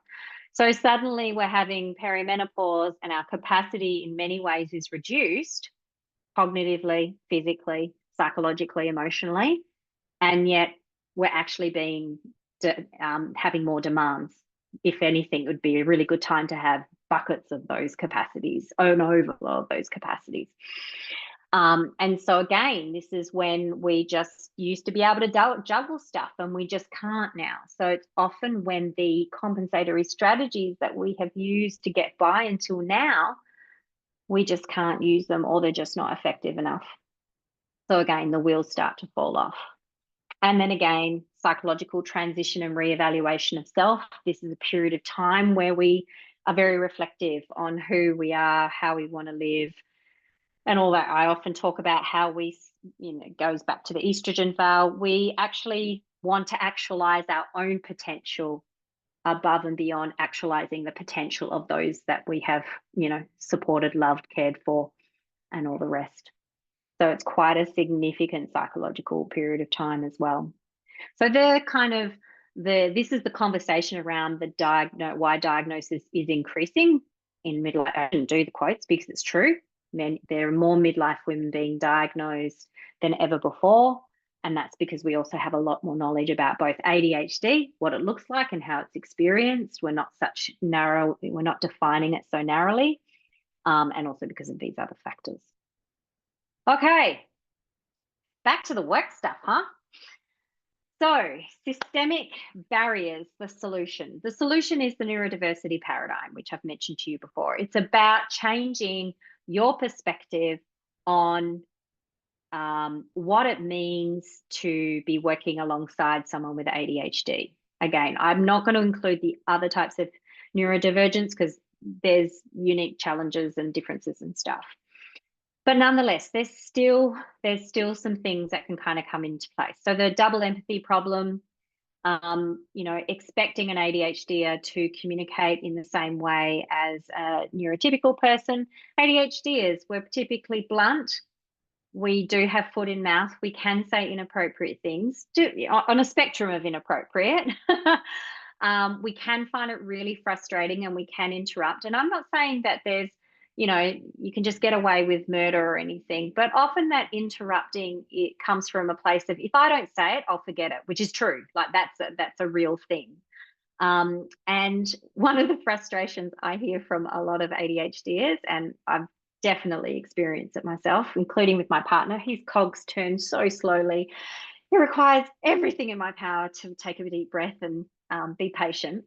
So suddenly we're having perimenopause and our capacity in many ways is reduced cognitively, physically, psychologically, emotionally, and yet we're actually having more demands. If anything, it would be a really good time to have buckets of those capacities, an overflow of those capacities. And so again, this is when we just used to be able to juggle stuff and we just can't now. So it's often when the compensatory strategies that we have used to get by until now, we just can't use them, or they're just not effective enough. So again, the wheels start to fall off. And then again, psychological transition and reevaluation of self. This is a period of time where we are very reflective on who we are, how we want to live, and all that. I often talk about how we, goes back to the estrogen veil. We actually want to actualize our own potential above and beyond actualizing the potential of those that we have, supported, loved, cared for, and all the rest. So it's quite a significant psychological period of time as well. So this is the conversation around why diagnosis is increasing in midlife. I didn't do the quotes because it's true. There are more midlife women being diagnosed than ever before. And that's because we also have a lot more knowledge about both ADHD, what it looks like and how it's experienced. We're not defining it so narrowly. And also because of these other factors. Okay, back to the work stuff, huh? So systemic barriers, the solution. The solution is the neurodiversity paradigm, which I've mentioned to you before. It's about changing your perspective on what it means to be working alongside someone with ADHD. Again, I'm not going to include the other types of neurodivergence because there's unique challenges and differences and stuff. But nonetheless, there's still some things that can kind of come into place. So the double empathy problem, expecting an ADHDer to communicate in the same way as a neurotypical person. ADHDers, we're typically blunt. We do have foot in mouth. We can say inappropriate things on a spectrum of inappropriate. We can find it really frustrating and we can interrupt. And I'm not saying that there's, you can just get away with murder or anything, but often that interrupting, it comes from a place of, if I don't say it, I'll forget it, which is true. Like that's a real thing. And one of the frustrations I hear from a lot of ADHDers, and I've definitely experienced it myself, including with my partner, his cogs turn so slowly. It requires everything in my power to take a deep breath and be patient.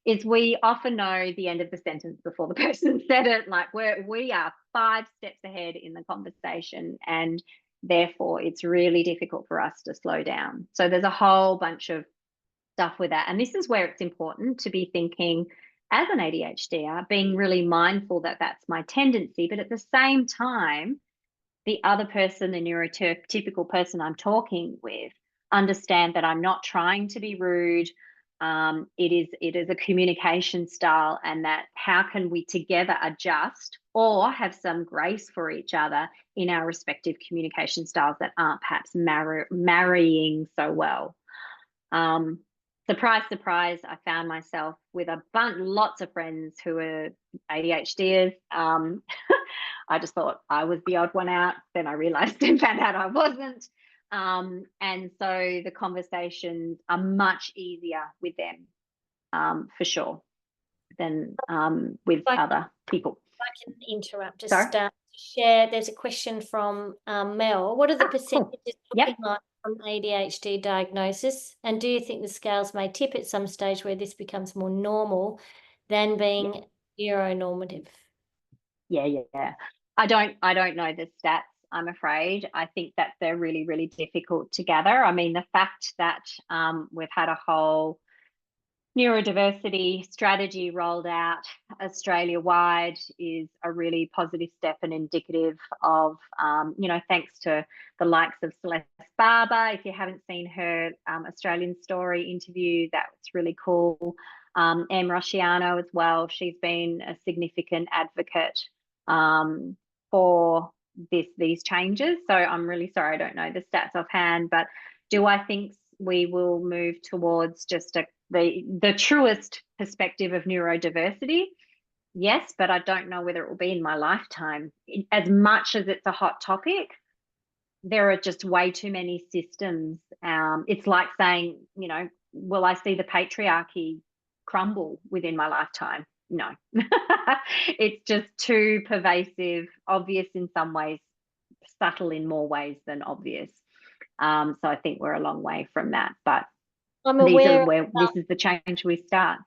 Is we often know the end of the sentence before the person said it. Like we are 5 steps ahead in the conversation, and therefore it's really difficult for us to slow down. So there's a whole bunch of stuff with that. And this is where it's important to be thinking as an ADHDer, being really mindful that that's my tendency, but at the same time, the other person, the neurotypical person I'm talking with, understand that I'm not trying to be rude. It is a communication style, and that how can we together adjust or have some grace for each other in our respective communication styles that aren't perhaps marrying so well. So surprise, surprise, I found myself with lots of friends who were ADHDers. I just thought I was the odd one out. Then I realized and found out I wasn't. And so the conversations are much easier with them, for sure, than with other people. I can interrupt, just Sorry? share. There's a question from Mel. What are the percentages looking like from ADHD diagnosis? And do you think the scales may tip at some stage where this becomes more normal than being neuronormative? Yeah. I don't know the stats, I'm afraid. I think that they're really, really difficult to gather. I mean, the fact that we've had a whole neurodiversity strategy rolled out Australia-wide is a really positive step and indicative of, thanks to the likes of Celeste Barber. If you haven't seen her Australian Story interview, that's really cool. Em Rosciano as well. She's been a significant advocate for these changes. So I'm really sorry I don't know the stats offhand, but do I think we will move towards just the truest perspective of neurodiversity? Yes, but I don't know whether it will be in my lifetime. As much as it's a hot topic, there are just way too many systems. It's like saying, will I see the patriarchy crumble within my lifetime? No. It's just too pervasive, obvious in some ways, subtle in more ways than obvious. So I think we're a long way from that, but I'm aware this is the change we start.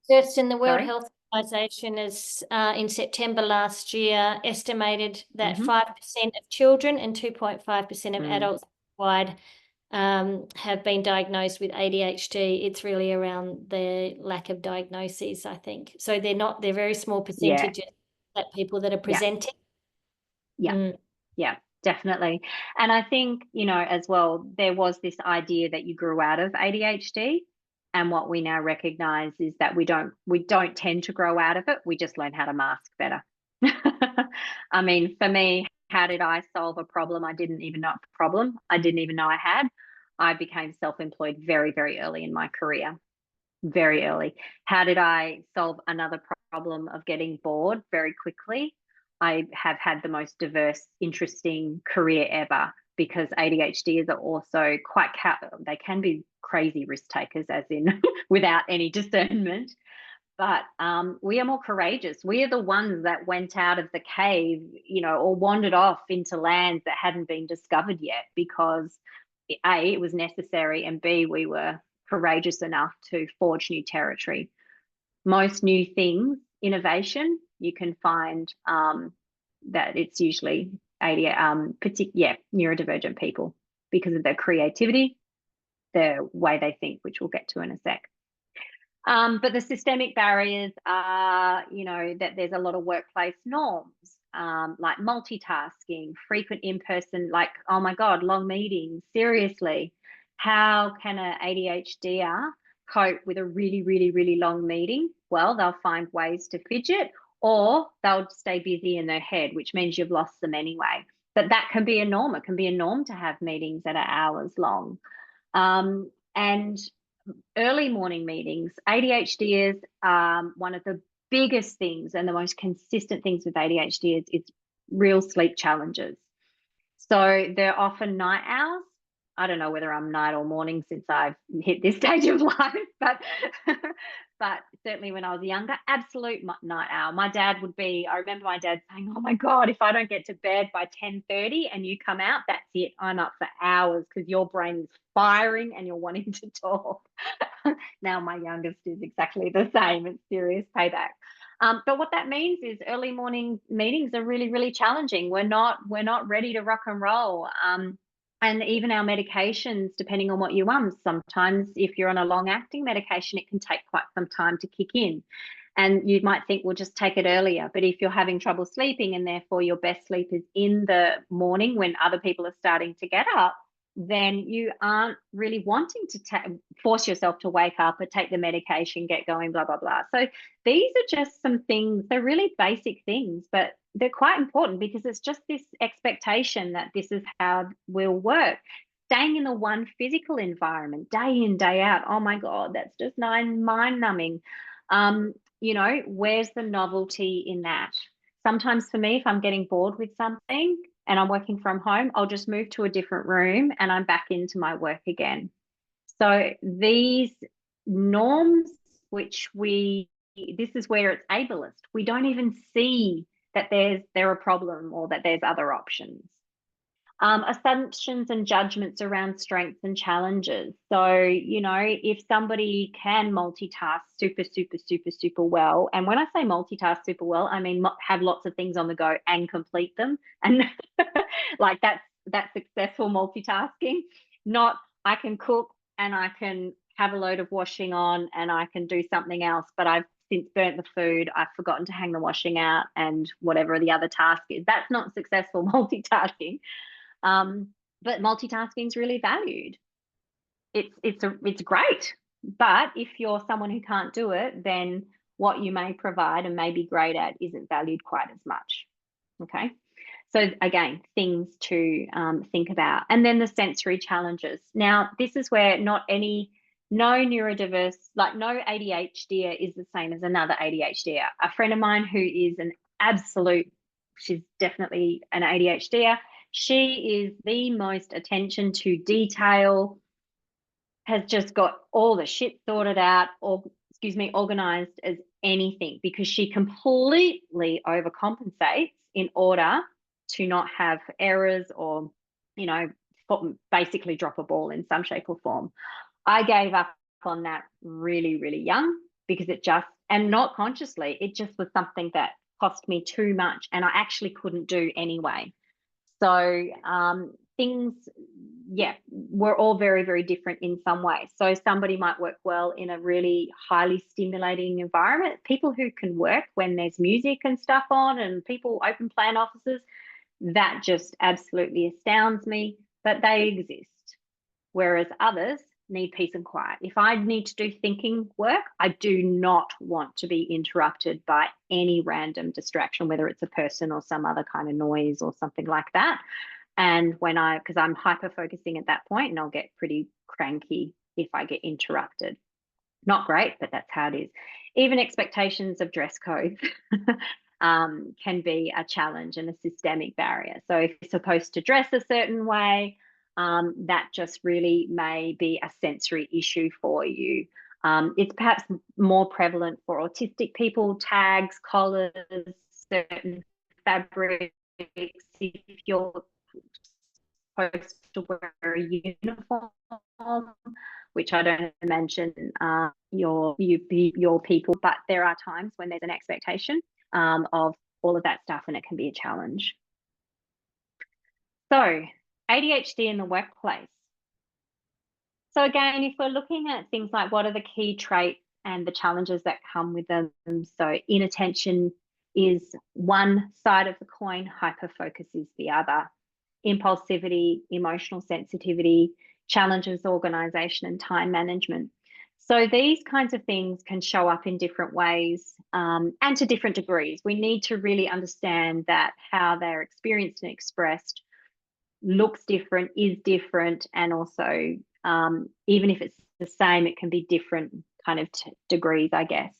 Kirstin, the World Health Organization is in September last year estimated that 5% of children and 2.5% of adults worldwide have been diagnosed with ADHD. It's really around the lack of diagnoses, I think. So they're very small percentages that people that are presenting. Yeah, definitely. And I think, as well, there was this idea that you grew out of ADHD. And what we now recognize is that we don't tend to grow out of it. We just learn how to mask better. I mean, for me, how did I solve a problem I didn't even know I had? I became self-employed very, very early in my career, very early. How did I solve another problem of getting bored very quickly? I have had the most diverse, interesting career ever, because ADHDers are also they can be crazy risk takers, as in without any discernment. But we are more courageous. We are the ones that went out of the cave, or wandered off into lands that hadn't been discovered yet, because A, it was necessary, and B, we were courageous enough to forge new territory. Most new things, innovation, you can find that it's usually neurodivergent people, because of their creativity, their way they think, which we'll get to in a sec. But the systemic barriers are, that there's a lot of workplace norms, like multitasking, frequent in-person, like, oh my God, long meetings. Seriously, how can an ADHDer cope with a really, really, really long meeting? Well, they'll find ways to fidget, or they'll stay busy in their head, which means you've lost them anyway. But that can be a norm. It can be a norm to have meetings that are hours long. And early morning meetings, ADHD is one of the biggest things and the most consistent things with ADHD is real sleep challenges. So they're often night owls. I don't know whether I'm night or morning since I've hit this stage of life, but certainly when I was younger, absolute night owl. My dad I remember my dad saying, oh my God, if I don't get to bed by 10:30 and you come out, that's it. I'm up for hours, because your brain is firing and you're wanting to talk. Now my youngest is exactly the same. It's serious payback. But what that means is early morning meetings are really, really challenging. We're not ready to rock and roll. And even our medications, depending on what you sometimes if you're on a long-acting medication, it can take quite some time to kick in. And you might think, we'll just take it earlier. But if you're having trouble sleeping, and therefore your best sleep is in the morning when other people are starting to get up, then you aren't really wanting to force yourself to wake up or take the medication, get going, blah, blah, blah. So these are just some things. They're really basic things, but they're quite important, because it's just this expectation that this is how we'll work. staying in the one physical environment day in, day out. Oh my God, that's just mind numbing. You know, where's the novelty in that? Sometimes for me, if I'm getting bored with something and I'm working from home, I'll just move to a different room and I'm back into my work again. So these norms, which this is where it's ableist. We don't even see that they're a problem or that there's other options. Assumptions and judgments around strengths and challenges. So, you know, if somebody can multitask super well, and when I say multitask super well, I mean have lots of things on the go and complete them, and like that's successful multitasking. Not I can cook and I can have a load of washing on and I can do something else, but I've since burnt the food, I've forgotten to hang the washing out, and whatever the other task is. That's not successful multitasking. But multitasking is really valued. It's great. But if you're someone who can't do it, then what you may provide and may be great at isn't valued quite as much. Okay. So again, things to think about. And then the sensory challenges. Now, this is where no neurodiverse, like no ADHD is the same as another ADHD. A friend of mine who is she's definitely an ADHD. She is the most attention to detail, has just got all the shit sorted out, or organized as anything, because she completely overcompensates in order to not have errors or, you know, basically drop a ball in some shape or form. I gave up on that really, really young, because and not consciously, it just was something that cost me too much and I actually couldn't do anyway. So things, we're all very, very different in some ways. So somebody might work well in a really highly stimulating environment. People who can work when there's music and stuff on and people open plan offices, that just absolutely astounds me, but they exist. Whereas others need peace and quiet. If I need to do thinking work, I do not want to be interrupted by any random distraction, whether it's a person or some other kind of noise or something like that. And because I'm hyper focusing at that point, and I'll get pretty cranky if I get interrupted. Not great, but that's how it is. Even expectations of dress codes can be a challenge and a systemic barrier. So if you're supposed to dress a certain way, that just really may be a sensory issue for you. It's perhaps more prevalent for autistic people. Tags, collars, certain fabrics. If you're supposed to wear a uniform, which I don't imagine your people, but there are times when there's an expectation of all of that stuff, and it can be a challenge. So ADHD in the workplace. So again, if we're looking at things like what are the key traits and the challenges that come with them, so inattention is one side of the coin, hyperfocus is the other. Impulsivity, emotional sensitivity, challenges organization and time management. So these kinds of things can show up in different ways and to different degrees. We need to really understand that how they're experienced and expressed looks different, is different, and also even if it's the same, it can be different kind of degrees, I guess,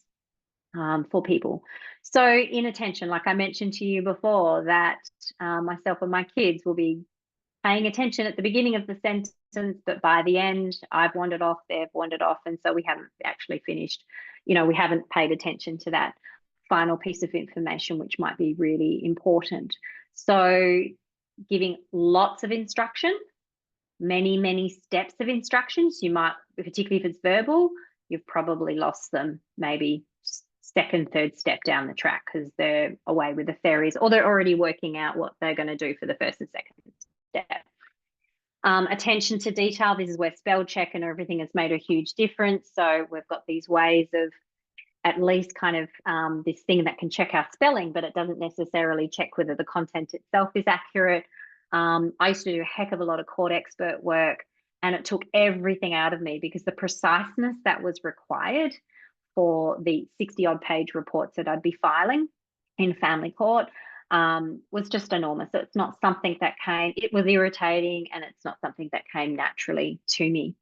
for people. So inattention, like I mentioned to you before, that myself and my kids will be paying attention at the beginning of the sentence, but by the end, I've wandered off, they've wandered off, and so we haven't actually finished. You know, we haven't paid attention to that final piece of information, which might be really important. So giving lots of instruction, many steps of instructions, you might, particularly if it's verbal, you've probably lost them maybe second, third step down the track because they're away with the fairies, or they're already working out what they're going to do for the first and second step. Attention to detail, this is where spell check and everything has made a huge difference. So we've got these ways of at least kind of this thing that can check our spelling, but it doesn't necessarily check whether the content itself is accurate. I used to do a heck of a lot of court expert work, and it took everything out of me because the preciseness that was required for the 60-odd page reports that I'd be filing in family court was just enormous. So it's not something that it was irritating, and it's not something that came naturally to me.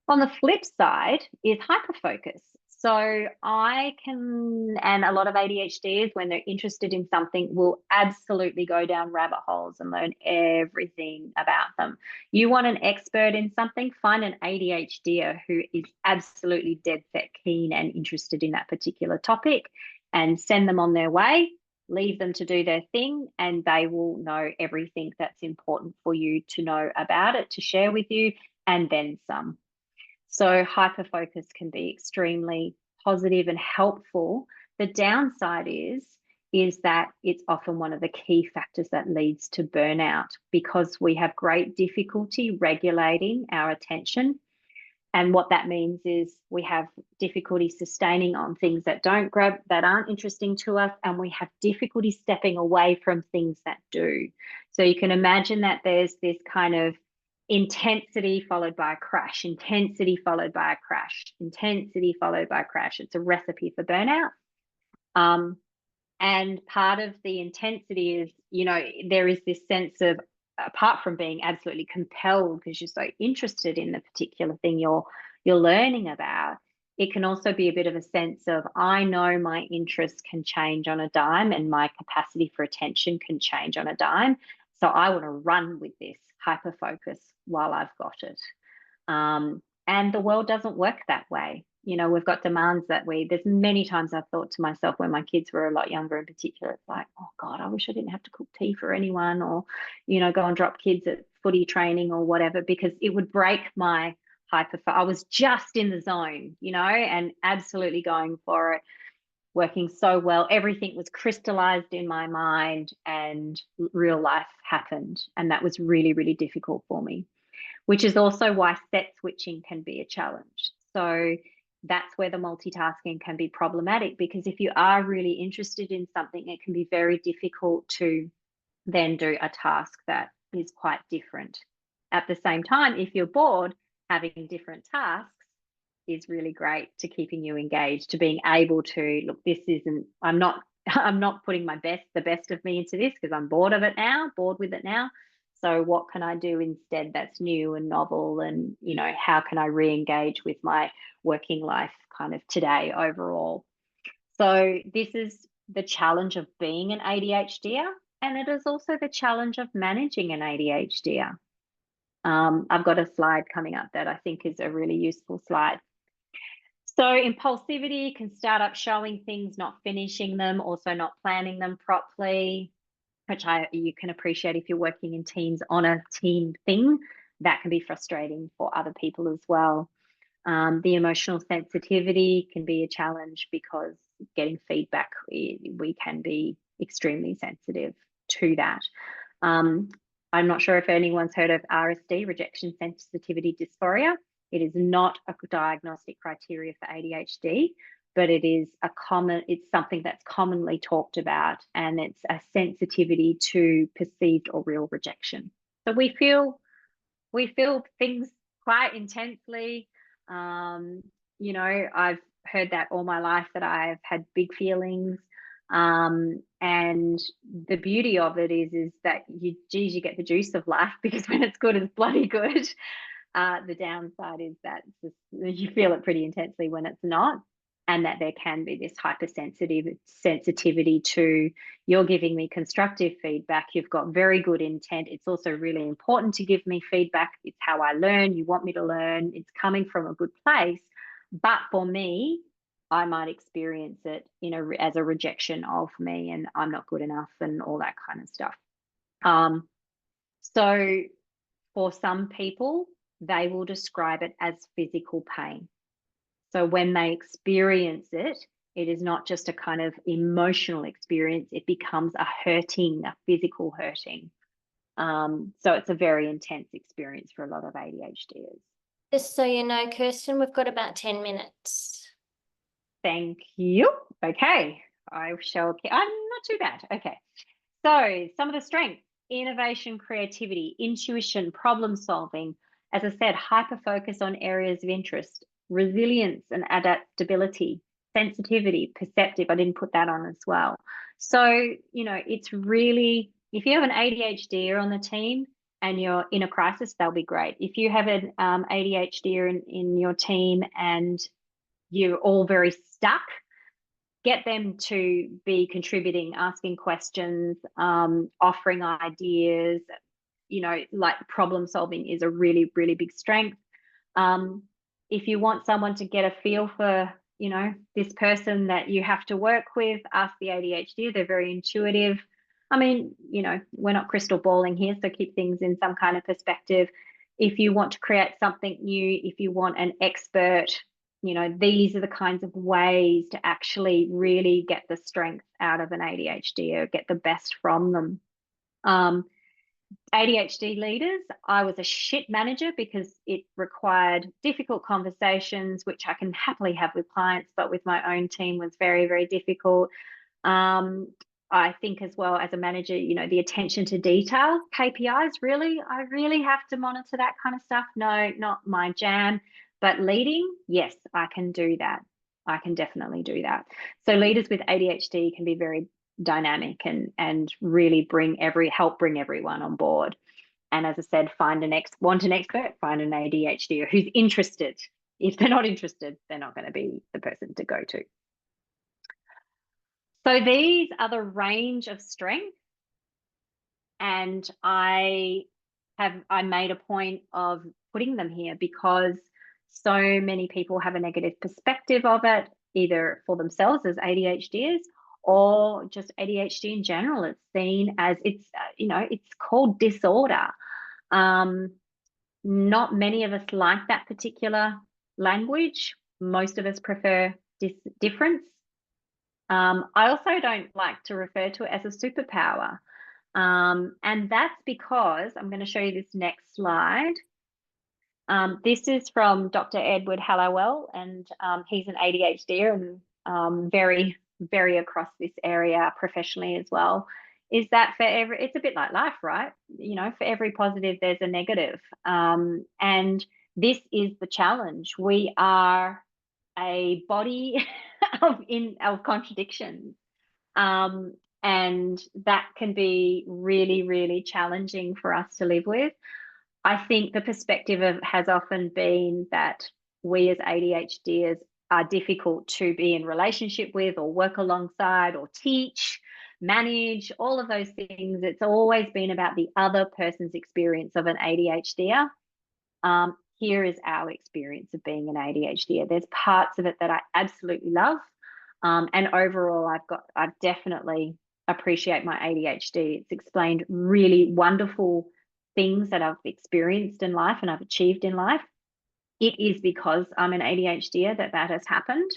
On the flip side is hyperfocus. So I can, and a lot of ADHDers, when they're interested in something, will absolutely go down rabbit holes and learn everything about them. You want an expert in something, find an ADHDer who is absolutely dead set keen and interested in that particular topic, and send them on their way. Leave them to do their thing, and they will know everything that's important for you to know about it, to share with you, and then some. So hyperfocus can be extremely positive and helpful. The downside is that it's often one of the key factors that leads to burnout, because we have great difficulty regulating our attention. And what that means is we have difficulty sustaining on things that aren't interesting to us, and we have difficulty stepping away from things that do. So you can imagine that there's this kind of intensity followed by a crash, intensity followed by a crash, intensity followed by a crash. It's a recipe for burnout. And part of the intensity is, there is this sense of, apart from being absolutely compelled because you're so interested in the particular thing you're learning about, it can also be a bit of a sense of, I know my interests can change on a dime, and my capacity for attention can change on a dime. So I want to run with this hyperfocus while I've got it. And the world doesn't work that way. We've got demands that there's many times I've thought to myself, when my kids were a lot younger in particular, it's like, oh God, I wish I didn't have to cook tea for anyone, or, go and drop kids at footy training or whatever, because it would break my I was just in the zone, and absolutely going for it, working so well. Everything was crystallized in my mind, and real life happened. And that was really, really difficult for me, which is also why set switching can be a challenge. So that's where the multitasking can be problematic, because if you are really interested in something, it can be very difficult to then do a task that is quite different. At the same time, if you're bored, having different tasks is really great to keeping you engaged, to being able to, look, I'm not putting the best of me into this because I'm bored with it now. So what can I do instead that's new and novel? And, how can I re-engage with my working life kind of today overall? So this is the challenge of being an ADHDer, and it is also the challenge of managing an ADHDer. I've got a slide coming up that I think is a really useful slide. So impulsivity can start up showing things, not finishing them, also not planning them properly, which you can appreciate if you're working in teams on a team thing. That can be frustrating for other people as well. The emotional sensitivity can be a challenge, because getting feedback, we can be extremely sensitive to that. I'm not sure if anyone's heard of RSD, rejection sensitivity dysphoria. It is not a diagnostic criteria for ADHD, but it's something that's commonly talked about, and it's a sensitivity to perceived or real rejection. So we feel things quite intensely. I've heard that all my life, that I've had big feelings. And the beauty of it is that you get the juice of life, because when it's good, it's bloody good. The downside is that you feel it pretty intensely when it's not, and that there can be this sensitivity to, you're giving me constructive feedback, you've got very good intent, it's also really important to give me feedback, it's how I learn, you want me to learn, it's coming from a good place, but for me, I might experience it as a rejection of me, and I'm not good enough, and all that kind of stuff. So for some people, they will describe it as physical pain. So when they experience it, it is not just a kind of emotional experience, it becomes a physical hurting. So it's a very intense experience for a lot of ADHDers. Just so you know, Kirstin, we've got about 10 minutes. Thank you. Okay, I'm not too bad. Okay, so some of the strengths: innovation, creativity, intuition, problem solving. As I said, hyper focus on areas of interest, resilience and adaptability, sensitivity, perceptive. I didn't put that on as well. So, you know, it's really, if you have an ADHD on the team and you're in a crisis, they'll be great. If you have an ADHD in your team and you're all very stuck, get them to be contributing, asking questions, offering ideas. You know, like problem solving is a really, really big strength. If you want someone to get a feel for, you know, this person that you have to work with, ask the ADHD. They're very intuitive. I mean, you know, we're not crystal balling here, so keep things in some kind of perspective. If you want to create something new, if you want an expert, you know, these are the kinds of ways to actually really get the strength out of an ADHD or get the best from them. ADHD leaders, I was a shit manager because it required difficult conversations, which I can happily have with clients, but with my own team was very, very difficult. I think as well as a manager, you know, the attention to detail, KPIs, really, I really have to monitor that kind of stuff. No, not my jam, but leading, yes, I can do that. I can definitely do that. So leaders with ADHD can be very dynamic and really help bring everyone on board. And as I said, want an expert, find an ADHD who's interested. If they're not interested, they're not going to be the person to go to. So these are the range of strengths, and I made a point of putting them here because so many people have a negative perspective of it, either for themselves as ADHDers or just ADHD in general. It's seen as it's called disorder. Not many of us like that particular language. Most of us prefer difference. I also don't like to refer to it as a superpower. And that's because I'm going to show you this next slide. This is from Dr. Edward Hallowell, and he's an ADHD and very, very across this area professionally as well. Is that it's a bit like life, right? You know, for every positive, there's a negative. And this is the challenge. We are a body of contradictions. And that can be really, really challenging for us to live with. I think the perspective has often been that we as ADHDers are difficult to be in relationship with or work alongside or teach, manage, all of those things. It's always been about the other person's experience of an ADHDer. Here is our experience of being an ADHDer. There's parts of it that I absolutely love. And overall, I definitely appreciate my ADHD. It's explained really wonderful things that I've experienced in life and I've achieved in life. It is because I'm an ADHDer that has happened.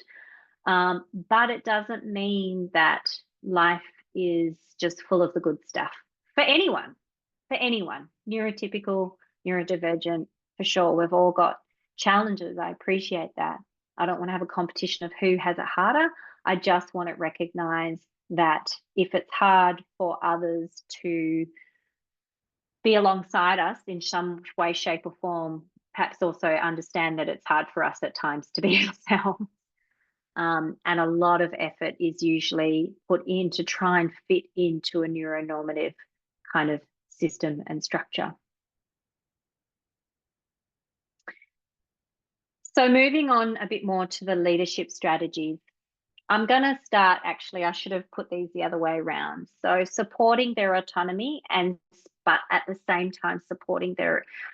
But it doesn't mean that life is just full of the good stuff for anyone, neurotypical, neurodivergent, for sure. We've all got challenges. I appreciate that. I don't want to have a competition of who has it harder. I just want to recognize that if it's hard for others to be alongside us in some way, shape, or form, perhaps also understand that it's hard for us at times to be ourselves. And a lot of effort is usually put in to try and fit into a neuronormative kind of system and structure. So moving on a bit more to the leadership strategies. I'm going to start, actually, I should have put these the other way around. So supporting their autonomy but at the same time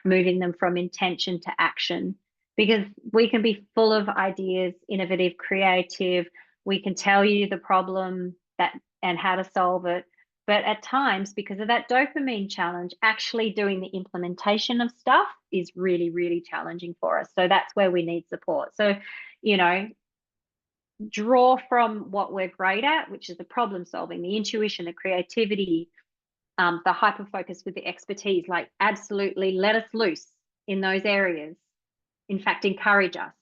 moving them from intention to action, because we can be full of ideas, innovative, creative. We can tell you the problem and how to solve it. But at times, because of that dopamine challenge, actually doing the implementation of stuff is really, really challenging for us. So that's where we need support. So, you know, draw from what we're great at, which is the problem solving, the intuition, the creativity, the hyper focus with the expertise. Like, absolutely let us loose in those areas. In fact, encourage us,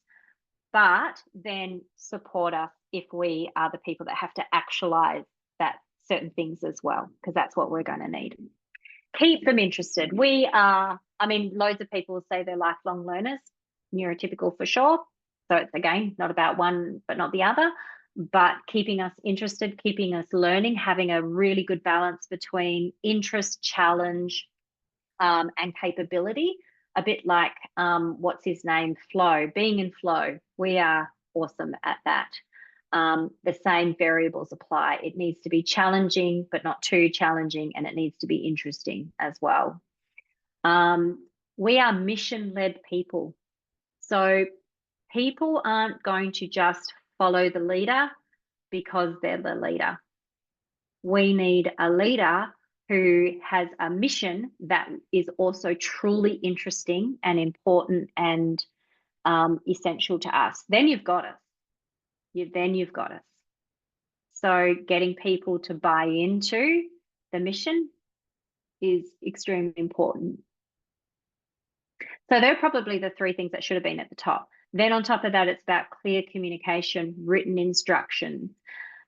but then support us if we are the people that have to actualize that certain things as well, because that's what we're going to need. Keep them interested. Loads of people say they're lifelong learners, neurotypical for sure. So it's, again, not about one but not the other, but keeping us interested, keeping us learning, having a really good balance between interest, challenge, and capability. A bit like, what's his name, flow, being in flow. We are awesome at that. The same variables apply. It needs to be challenging, but not too challenging, and it needs to be interesting as well. We are mission-led people. So people aren't going to just follow the leader because they're the leader. We need a leader who has a mission that is also truly interesting and important and essential to us. Then you've got us. Then you've got us. So getting people to buy into the mission is extremely important. So they're probably the three things that should have been at the top. Then on top of that, it's about clear communication, written instructions,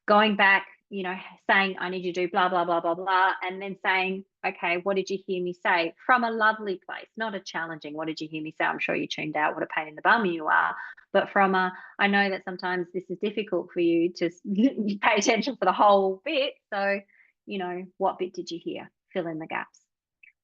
going back, you know, saying, I need you to do blah, blah, blah, blah, blah, and then saying, okay, what did you hear me say? From a lovely place, not a challenging, what did you hear me say? I'm sure you tuned out, what a pain in the bum you are. But from a, I know that sometimes this is difficult for you to pay attention for the whole bit. So, you know, what bit did you hear? Fill in the gaps.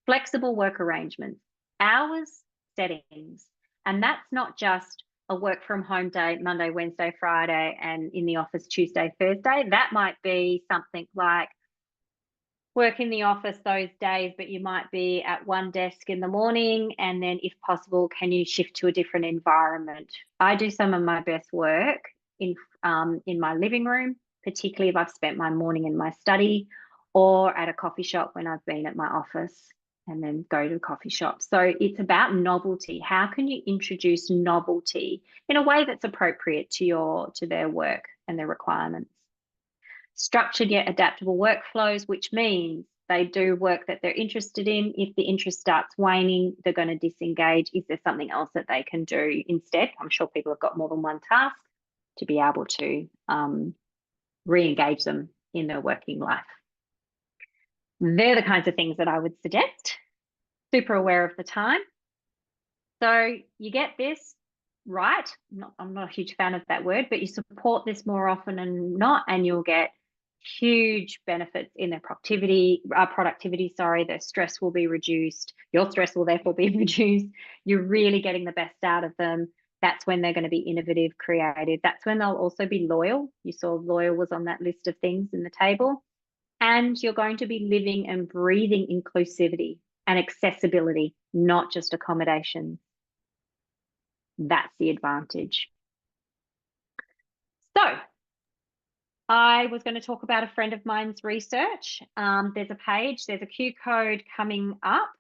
Flexible work arrangements, hours, settings. And that's not just a work from home day, Monday, Wednesday, Friday, and in the office Tuesday, Thursday. That might be something like work in the office those days, but you might be at one desk in the morning, and then if possible, can you shift to a different environment? I do some of my best work in my living room, particularly if I've spent my morning in my study, or at a coffee shop when I've been at my office, and then go to the coffee shop. So it's about novelty. How can you introduce novelty in a way that's appropriate to their work and their requirements? Structured yet adaptable workflows, which means they do work that they're interested in. If the interest starts waning, they're going to disengage. Is there something else that they can do instead? I'm sure people have got more than one task to be able to re-engage them in their working life. They're the kinds of things that I would suggest. Super aware of the time. So you get this right. I'm not a huge fan of that word, but you support this more often than not, and you'll get huge benefits in their productivity. Their stress will be reduced. Your stress will therefore be reduced. You're really getting the best out of them. That's when they're going to be innovative, creative. That's when they'll also be loyal. You saw loyal was on that list of things in the table. And you're going to be living and breathing inclusivity and accessibility, not just accommodations. That's the advantage. So I was going to talk about a friend of mine's research. There's a page, there's a Q code coming up,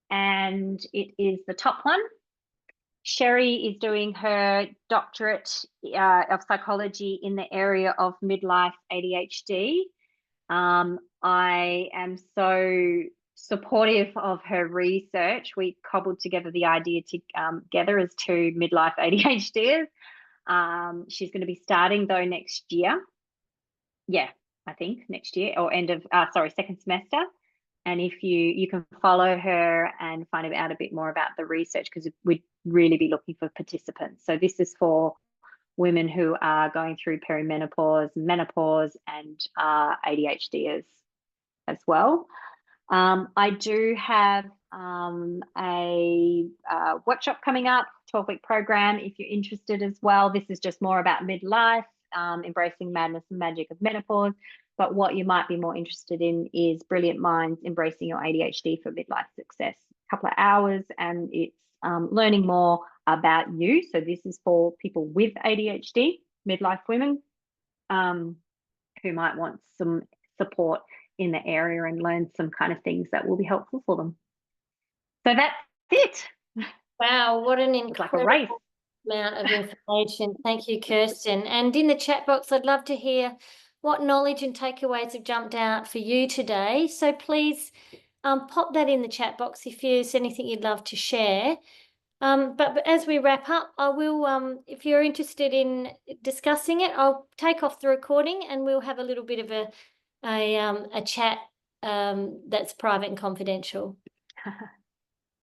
and it is the top one. Sherry is doing her doctorate of psychology in the area of midlife ADHD. I am so supportive of her research. We cobbled together the idea together as two midlife ADHDers. She's going to be starting though next year. Yeah, I think next year, or second semester. And if you can follow her and find out a bit more about the research, because we'd really be looking for participants. So this is for women who are going through perimenopause, menopause, and ADHD as well. I do have a workshop coming up, 12-week program, if you're interested as well. This is just more about midlife, embracing madness and magic of menopause. But what you might be more interested in is Brilliant Minds, Embracing Your ADHD for Midlife Success. A couple of hours, and it's learning more about you. So this is for people with ADHD, midlife women, who might want some support in the area and learn some kind of things that will be helpful for them. So that's it. Wow, what an incredible amount of information. Thank you, Kirstin. And in the chat box, I'd love to hear what knowledge and takeaways have jumped out for you today. So please pop that in the chat box if there's anything you'd love to share. But as we wrap up, I will, if you're interested in discussing it, I'll take off the recording and we'll have a little bit of a chat that's private and confidential.